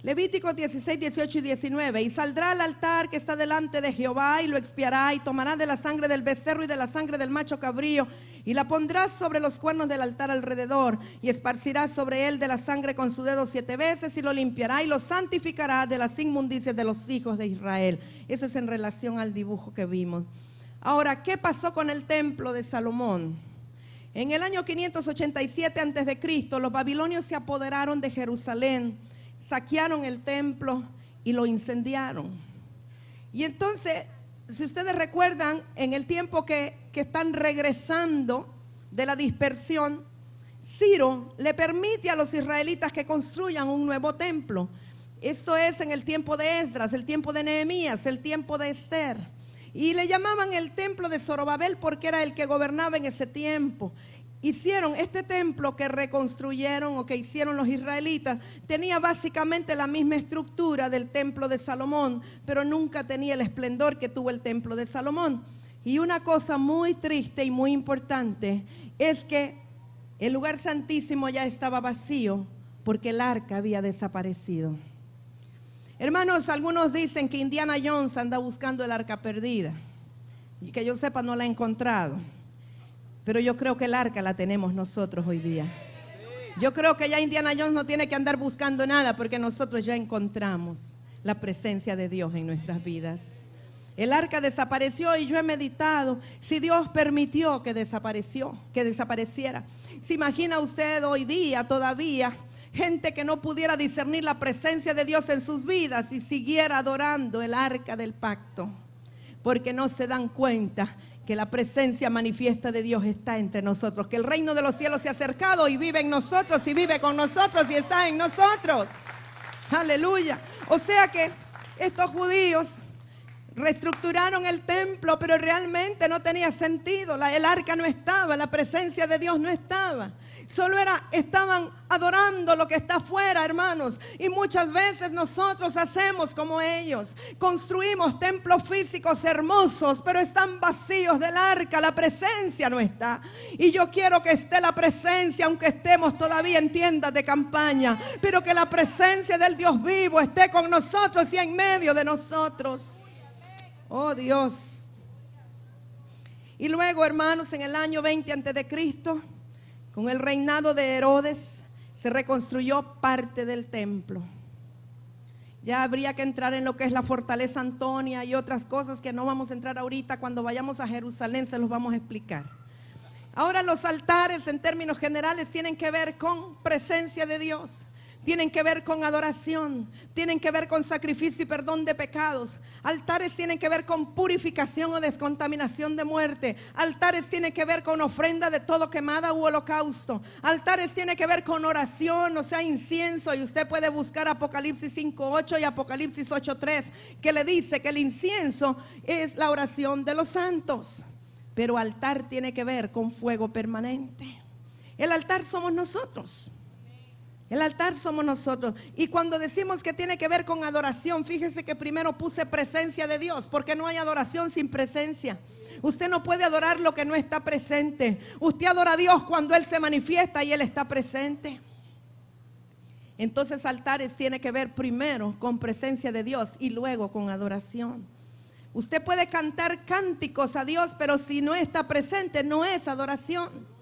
Levíticos 16, 18 y 19. Y saldrá al altar que está delante de Jehová y lo expiará, y tomará de la sangre del becerro y de la sangre del macho cabrío y la pondrá sobre los cuernos del altar alrededor, y esparcirá sobre él de la sangre con su dedo 7 veces, y lo limpiará y lo santificará de las inmundicias de los hijos de Israel. Eso es en relación al dibujo que vimos. Ahora, ¿qué pasó con el templo de Salomón? En el año 587 a.C., los babilonios se apoderaron de Jerusalén, saquearon el templo y lo incendiaron. Y entonces, si ustedes recuerdan, en el tiempo que están regresando de la dispersión, Ciro le permite a los israelitas que construyan un nuevo templo. Esto es en el tiempo de Esdras, el tiempo de Nehemías, el tiempo de Esther. Y le llamaban el templo de Zorobabel porque era el que gobernaba en ese tiempo. Hicieron este templo que reconstruyeron o que hicieron los israelitas, tenía básicamente la misma estructura del templo de Salomón, pero nunca tenía el esplendor que tuvo el templo de Salomón. Y una cosa muy triste y muy importante es que el lugar santísimo ya estaba vacío porque el arca había desaparecido. Hermanos, algunos dicen que Indiana Jones anda buscando el arca perdida, y que yo sepa no la ha encontrado. Pero yo creo que el arca la tenemos nosotros hoy día. Yo creo que ya Indiana Jones no tiene que andar buscando nada, porque nosotros ya encontramos la presencia de Dios en nuestras vidas. El arca desapareció, y yo he meditado si Dios permitió que desapareciera. ¿Se imagina usted hoy día todavía gente que no pudiera discernir la presencia de Dios en sus vidas y siguiera adorando el arca del pacto? Porque no se dan cuenta que la presencia manifiesta de Dios está entre nosotros, que el reino de los cielos se ha acercado y vive en nosotros y vive con nosotros y está en nosotros. Aleluya. O sea que estos judíos reestructuraron el templo, pero realmente no tenía sentido. El arca no estaba, la presencia de Dios no estaba. Estaban adorando lo que está afuera, hermanos. Y muchas veces nosotros hacemos como ellos. Construimos templos físicos hermosos, pero están vacíos del arca. La presencia no está. Y yo quiero que esté la presencia, aunque estemos todavía en tiendas de campaña. Pero que la presencia del Dios vivo esté con nosotros y en medio de nosotros. Oh Dios. Y luego, hermanos, en el año 20 a.C., con el reinado de Herodes, se reconstruyó parte del templo. Ya habría que entrar en lo que es la fortaleza Antonia y otras cosas que no vamos a entrar ahorita. Cuando vayamos a Jerusalén se los vamos a explicar. Ahora, los altares en términos generales tienen que ver con presencia de Dios. Tienen que ver con adoración, tienen que ver con sacrificio y perdón de pecados. Altares tienen que ver con purificación o descontaminación de muerte. Altares tienen que ver con ofrenda de todo quemada u holocausto. Altares tienen que ver con oración, o sea, incienso. Y usted puede buscar Apocalipsis 5:8 y Apocalipsis 8:3, que le dice que el incienso es la oración de los santos. Pero altar tiene que ver con fuego permanente. El altar somos nosotros. El altar somos nosotros. Y cuando decimos que tiene que ver con adoración, fíjese que primero puse presencia de Dios, porque no hay adoración sin presencia. Usted no puede adorar lo que no está presente. Usted adora a Dios cuando Él se manifiesta y Él está presente. Entonces, altares tiene que ver primero con presencia de Dios y luego con adoración. Usted puede cantar cánticos a Dios, pero si no está presente, no es adoración.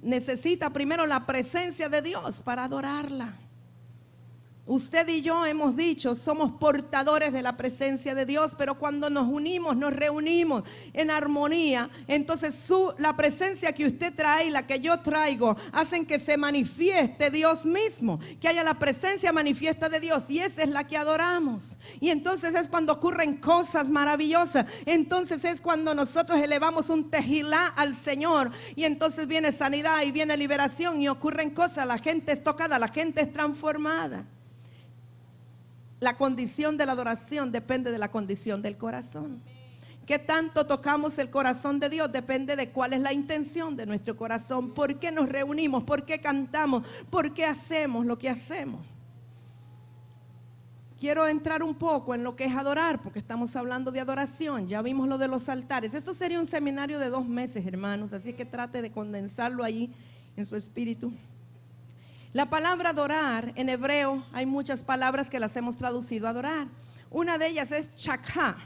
Necesita primero la presencia de Dios para adorarla. Usted y yo hemos dicho, somos portadores de la presencia de Dios, pero cuando nos unimos, nos reunimos en armonía, entonces la presencia que usted trae y la que yo traigo hacen que se manifieste Dios mismo, que haya la presencia manifiesta de Dios, y esa es la que adoramos. Y entonces es cuando ocurren cosas maravillosas, entonces es cuando nosotros elevamos un tejilá al Señor, y entonces viene sanidad y viene liberación y ocurren cosas, la gente es tocada, la gente es transformada. La condición de la adoración depende de la condición del corazón. ¿Qué tanto tocamos el corazón de Dios? Depende de cuál es la intención de nuestro corazón. ¿Por qué nos reunimos? ¿Por qué cantamos? ¿Por qué hacemos lo que hacemos? Quiero entrar un poco en lo que es adorar, porque estamos hablando de adoración. Ya vimos lo de los altares. Esto sería un seminario de 2 meses, hermanos, así que trate de condensarlo ahí en su espíritu. La palabra adorar en hebreo, hay muchas palabras que las hemos traducido a adorar. Una de ellas es chakha,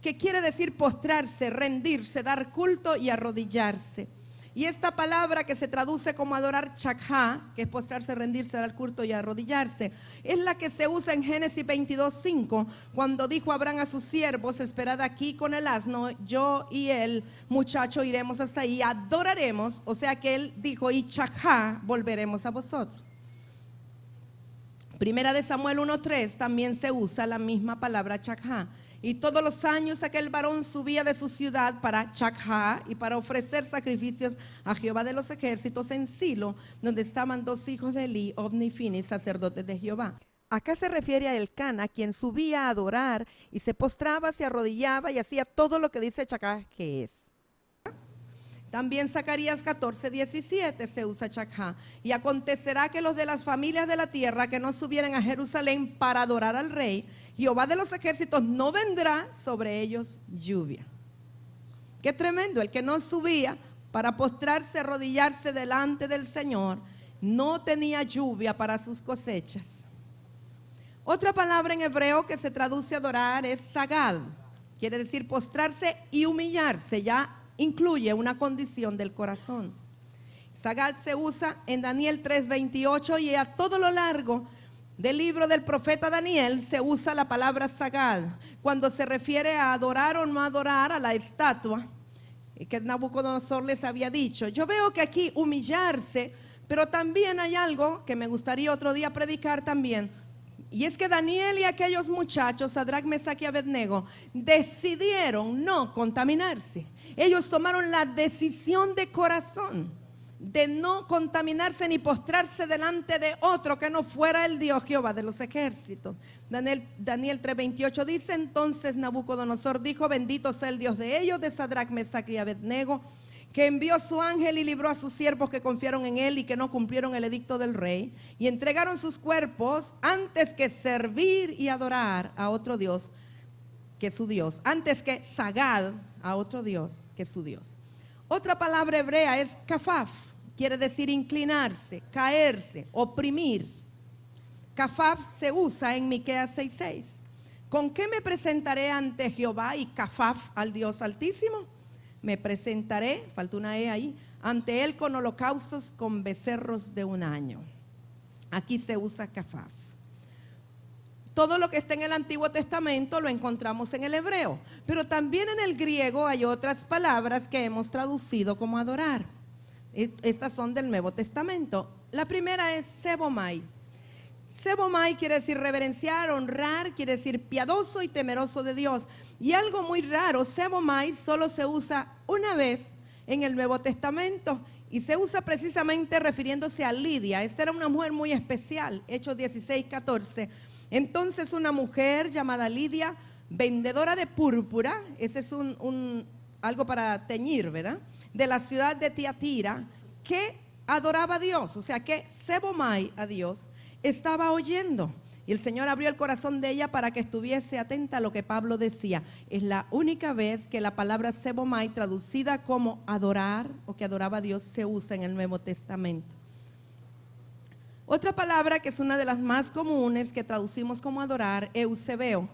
que quiere decir postrarse, rendirse, dar culto y arrodillarse. Y esta palabra que se traduce como adorar, chakha, que es postrarse, rendirse, dar culto y arrodillarse, es la que se usa en Génesis 22:5, cuando dijo Abraham a sus siervos: esperad aquí con el asno, yo y el muchacho iremos hasta ahí, adoraremos. O sea que él dijo: y chakha, volveremos a vosotros. Primera de Samuel 1:3 también se usa la misma palabra chakha. Y todos los años aquel varón subía de su ciudad para chakha y para ofrecer sacrificios a Jehová de los ejércitos en Silo, donde estaban 2 hijos de Eli, Ofni y Finis, sacerdotes de Jehová. Acá se refiere a Elcana, quien subía a adorar y se postraba, se arrodillaba y hacía todo lo que dice chakha que es. También Zacarías 14:17 se usa chakha. Y acontecerá que los de las familias de la tierra que no subieran a Jerusalén para adorar al rey, Jehová de los ejércitos, no vendrá sobre ellos lluvia. Qué tremendo, el que no subía para postrarse, arrodillarse delante del Señor, no tenía lluvia para sus cosechas. Otra palabra en hebreo que se traduce a adorar es sagad. Quiere decir postrarse y humillarse, ya incluye una condición del corazón. Sagad se usa en Daniel 3:28 y a todo lo largo del libro del profeta Daniel se usa la palabra sagad cuando se refiere a adorar o no adorar a la estatua que Nabucodonosor les había dicho. Yo veo que aquí humillarse, pero también hay algo que me gustaría otro día predicar también. Y es que Daniel y aquellos muchachos, Sadrach, Mesach y Abednego, decidieron no contaminarse. Ellos tomaron la decisión de corazón de no contaminarse ni postrarse delante de otro que no fuera el Dios Jehová de los ejércitos. Daniel 3:28 dice: entonces Nabucodonosor dijo: bendito sea el Dios de ellos, de Sadrach, Mesach y Abednego, que envió su ángel y libró a sus siervos que confiaron en él y que no cumplieron el edicto del rey, y entregaron sus cuerpos antes que servir y adorar a otro Dios que su Dios, antes que sagad a otro Dios que su Dios. Otra palabra hebrea es kafaf, quiere decir inclinarse, caerse, oprimir. Kafaf se usa en Miqueas 6:6. ¿Con qué me presentaré ante Jehová y kafaf al Dios Altísimo? Me presentaré, falta una E ahí, ante él con holocaustos, con becerros de 1 año. Aquí se usa kafaf. Todo lo que está en el Antiguo Testamento lo encontramos en el hebreo, pero también en el griego hay otras palabras que hemos traducido como adorar. Estas son del Nuevo Testamento. La primera es sebomai. Sebomai quiere decir reverenciar, honrar, quiere decir piadoso y temeroso de Dios. Y algo muy raro, sebomai solo se usa una vez en el Nuevo Testamento y se usa precisamente refiriéndose a Lidia. Esta era una mujer muy especial, Hechos 16:14. Entonces una mujer llamada Lidia, vendedora de púrpura, ese es algo para teñir, ¿verdad? De la ciudad de Tiatira, que adoraba a Dios, o sea que sebomai a Dios, estaba oyendo. Y el Señor abrió el corazón de ella para que estuviese atenta a lo que Pablo decía. Es la única vez que la palabra sebomai, traducida como adorar o que adoraba a Dios, se usa en el Nuevo Testamento. Otra palabra que es una de las más comunes que traducimos como adorar, eusebeo,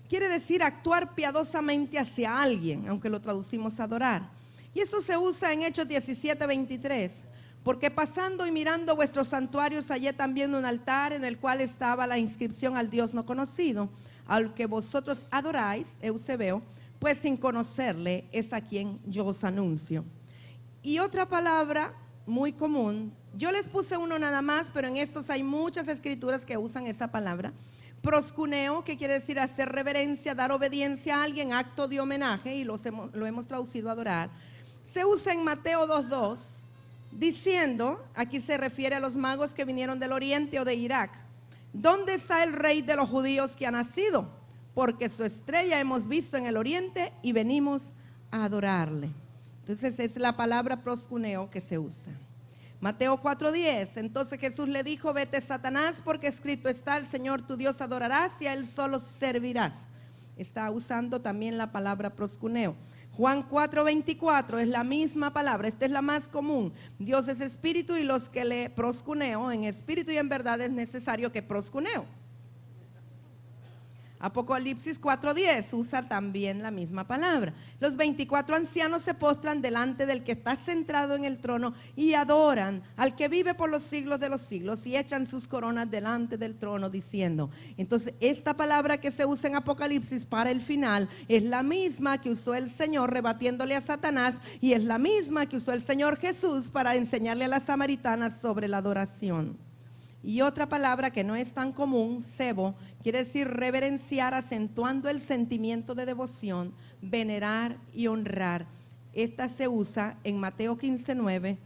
quiere decir actuar piadosamente hacia alguien, aunque lo traducimos adorar. Y esto se usa en Hechos 17:23, Porque pasando y mirando vuestros santuarios hallé también un altar en el cual estaba la inscripción al Dios no conocido, al que vosotros adoráis, Eusebeo, pues sin conocerle es a quien yo os anuncio. Y otra palabra muy común, yo les puse uno nada más, pero en estos hay muchas escrituras que usan esa palabra. Proscuneo, que quiere decir hacer reverencia, dar obediencia a alguien, acto de homenaje, y lo hemos traducido a adorar. Se usa en Mateo 2:2, diciendo, aquí se refiere a los magos que vinieron del oriente o de Irak: ¿dónde está el rey de los judíos que ha nacido? Porque su estrella hemos visto en el oriente y venimos a adorarle. Entonces es la palabra proscuneo que se usa. Mateo 4:10, entonces Jesús le dijo: vete, Satanás, porque escrito está, el Señor tu Dios adorarás y a Él solo servirás. Está usando también la palabra proscuneo. Juan 4:24 es la misma palabra, esta es la más común. Dios es espíritu y los que le proscuneo en espíritu y en verdad es necesario que proscuneo. Apocalipsis 4:10 usa también la misma palabra. Los 24 ancianos se postran delante del que está centrado en el trono y adoran al que vive por los siglos de los siglos y echan sus coronas delante del trono diciendo. Entonces esta palabra que se usa en Apocalipsis para el final es la misma que usó el Señor rebatiéndole a Satanás, y es la misma que usó el Señor Jesús para enseñarle a las samaritanas sobre la adoración. Y otra palabra que no es tan común, sebo, quiere decir reverenciar, acentuando el sentimiento de devoción, venerar y honrar. Esta se usa en Mateo 15:9,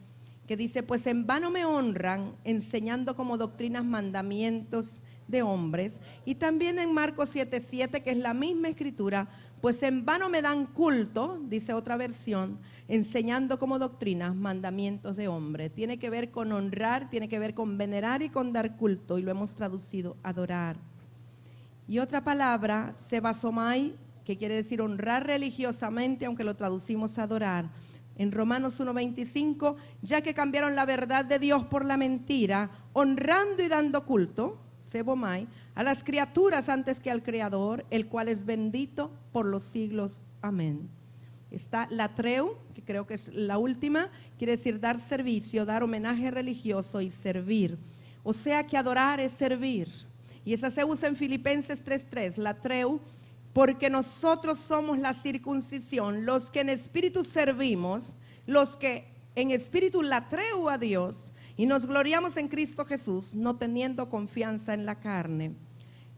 que dice: pues en vano me honran, enseñando como doctrinas mandamientos de hombres. Y también en Marcos 7:7, que es la misma escritura: pues en vano me dan culto, dice otra versión, enseñando como doctrinas mandamientos de hombre. Tiene que ver con honrar, tiene que ver con venerar y con dar culto, y lo hemos traducido adorar. Y otra palabra, sebasomai, que quiere decir honrar religiosamente, aunque lo traducimos adorar. En Romanos 1:25, ya que cambiaron la verdad de Dios por la mentira, honrando y dando culto, sebomai, a las criaturas antes que al Creador, el cual es bendito por los siglos. Amén. Está latreu, que creo que es la última, quiere decir dar servicio, dar homenaje religioso y servir. O sea que adorar es servir. Y esa se usa en Filipenses 3:3, latreu, porque nosotros somos la circuncisión, los que en espíritu servimos, los que en espíritu latreu a Dios, y nos gloriamos en Cristo Jesús, no teniendo confianza en la carne.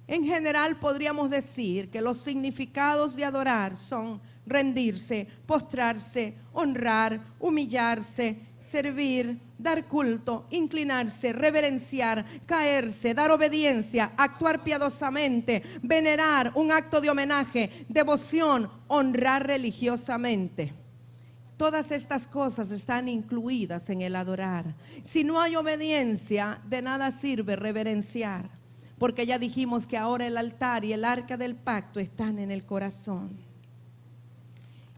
En general podríamos decir que los significados de adorar son rendirse, postrarse, honrar, humillarse, servir, dar culto, inclinarse, reverenciar, caerse, dar obediencia, actuar piadosamente, venerar, un acto de homenaje, devoción, honrar religiosamente. Todas estas cosas están incluidas en el adorar. Si no hay obediencia, de nada sirve reverenciar, porque ya dijimos que ahora el altar y el arca del pacto están en el corazón.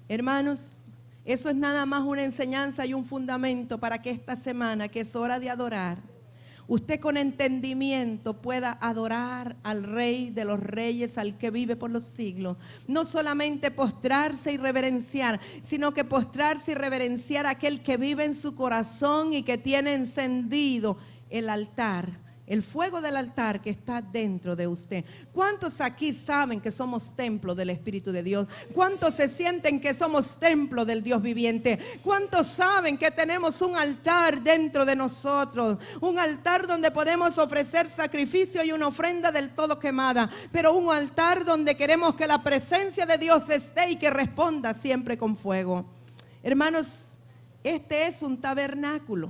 Hermanos, eso es nada más una enseñanza y un fundamento para que esta semana, que es hora de adorar, usted con entendimiento pueda adorar al Rey de los Reyes, al que vive por los siglos. No solamente postrarse y reverenciar, sino que postrarse y reverenciar a aquel que vive en su corazón y que tiene encendido el altar, el fuego del altar que está dentro de usted. ¿Cuántos aquí saben que somos templo del Espíritu de Dios? ¿Cuántos se sienten que somos templo del Dios viviente? ¿Cuántos saben que tenemos un altar dentro de nosotros? Un altar donde podemos ofrecer sacrificio y una ofrenda del todo quemada, pero un altar donde queremos que la presencia de Dios esté y que responda siempre con fuego. Hermanos, este es un tabernáculo.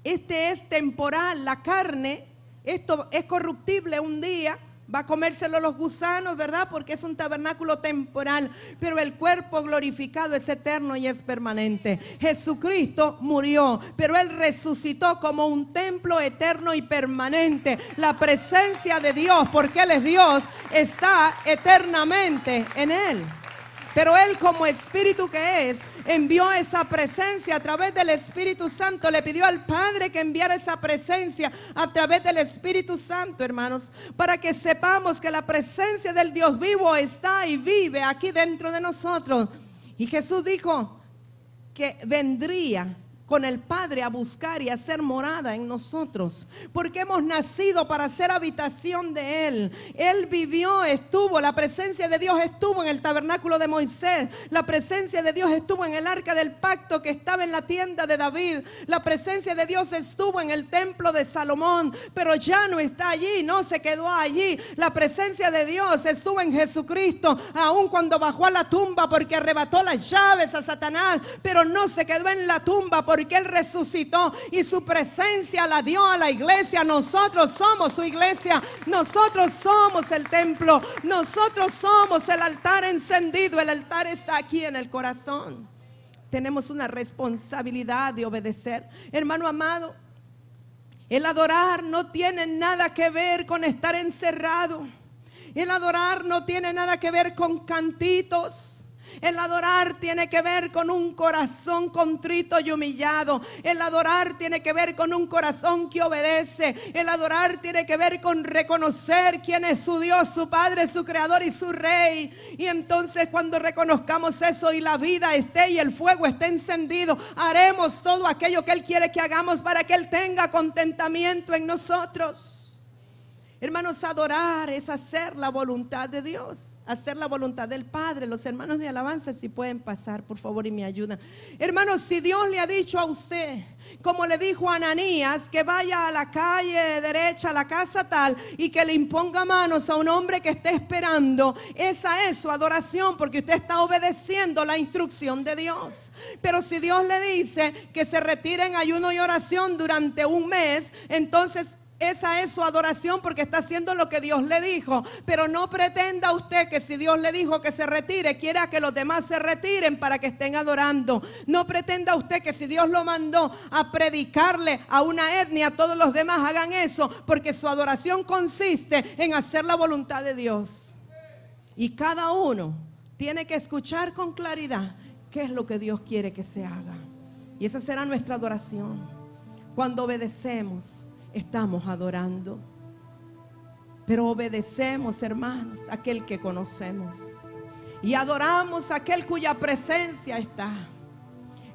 Este es temporal, la carne, esto es corruptible, un día va a comérselo los gusanos, ¿verdad? Porque es un tabernáculo temporal, pero el cuerpo glorificado es eterno y es permanente. Jesucristo murió, pero Él resucitó como un templo eterno y permanente. La presencia de Dios, porque Él es Dios, está eternamente en Él. Pero Él, como Espíritu que es, envió esa presencia a través del Espíritu Santo. Le pidió al Padre que enviara esa presencia a través del Espíritu Santo, hermanos, para que sepamos que la presencia del Dios vivo está y vive aquí dentro de nosotros. Y Jesús dijo que vendría con el Padre a buscar y a hacer morada en nosotros, porque hemos nacido para ser habitación de Él. Él vivió, estuvo, la presencia de Dios estuvo en el tabernáculo de Moisés, la presencia de Dios estuvo en el arca del pacto que estaba en la tienda de David, la presencia de Dios estuvo en el templo de Salomón, pero ya no está allí, no se quedó allí. La presencia de Dios estuvo en Jesucristo, aun cuando bajó a la tumba, porque arrebató las llaves a Satanás, pero no se quedó en la tumba, porque Él resucitó y su presencia la dio a la iglesia. Nosotros somos su iglesia, nosotros somos el templo, nosotros somos el altar encendido. El altar está aquí en el corazón. Tenemos una responsabilidad de obedecer. Hermano amado, el adorar no tiene nada que ver con estar encerrado. El adorar no tiene nada que ver con cantitos. El adorar tiene que ver con un corazón contrito y humillado. El adorar tiene que ver con un corazón que obedece. El adorar tiene que ver con reconocer quién es su Dios, su Padre, su Creador y su Rey. Y entonces cuando reconozcamos eso y la vida esté y el fuego esté encendido, haremos todo aquello que Él quiere que hagamos para que Él tenga contentamiento en nosotros. Hermanos, adorar es hacer la voluntad de Dios, hacer la voluntad del Padre. Los hermanos de alabanza, si pueden pasar, por favor, y me ayudan. Hermanos, si Dios le ha dicho a usted, como le dijo a Ananías, que vaya a la calle derecha, a la casa tal, y que le imponga manos a un hombre que esté esperando, esa es su adoración, porque usted está obedeciendo la instrucción de Dios. Pero si Dios le dice que se retire en ayuno y oración durante un mes, entonces esa es su adoración, porque está haciendo lo que Dios le dijo. Pero no pretenda usted que si Dios le dijo que se retire, quiera que los demás se retiren para que estén adorando. No pretenda usted que si Dios lo mandó a predicarle a una etnia, todos los demás hagan eso, porque su adoración consiste en hacer la voluntad de Dios. Y cada uno tiene que escuchar con claridad qué es lo que Dios quiere que se haga. Y esa será nuestra adoración. Cuando obedecemos, estamos adorando. Pero obedecemos, hermanos, a aquel que conocemos, y adoramos a aquel cuya presencia está.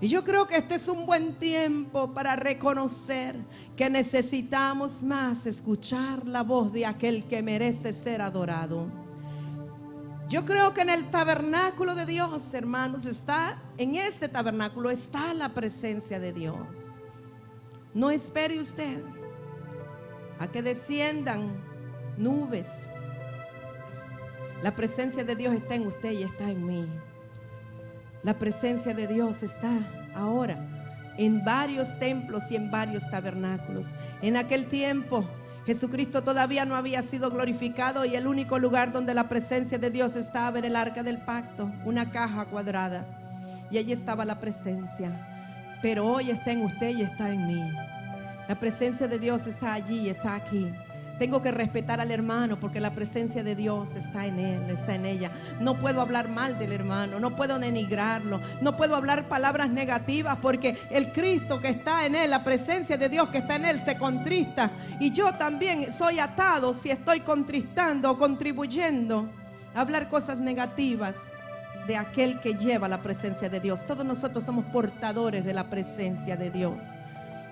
Y yo creo que este es un buen tiempo para reconocer que necesitamos más escuchar la voz de aquel que merece ser adorado. Yo creo que en el tabernáculo de Dios, hermanos, en este tabernáculo está la presencia de Dios. No espere usted a que desciendan nubes. La presencia de Dios está en usted y está en mí. La presencia de Dios está ahora en varios templos y en varios tabernáculos. En aquel tiempo Jesucristo todavía no había sido glorificado, y el único lugar donde la presencia de Dios estaba era el arca del pacto, una caja cuadrada, y allí estaba la presencia. Pero hoy está en usted y está en mí. La presencia de Dios está allí, está aquí. Tengo que respetar al hermano porque la presencia de Dios está en él, está en ella. No puedo hablar mal del hermano, no puedo denigrarlo, no puedo hablar palabras negativas, porque el Cristo que está en él, la presencia de Dios que está en él, se contrista. Y yo también soy atado si estoy contristando o contribuyendo a hablar cosas negativas de aquel que lleva la presencia de Dios. Todos nosotros somos portadores de la presencia de Dios.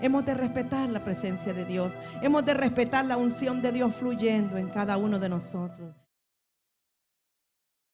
Hemos de respetar la presencia de Dios. Hemos de respetar la unción de Dios fluyendo en cada uno de nosotros.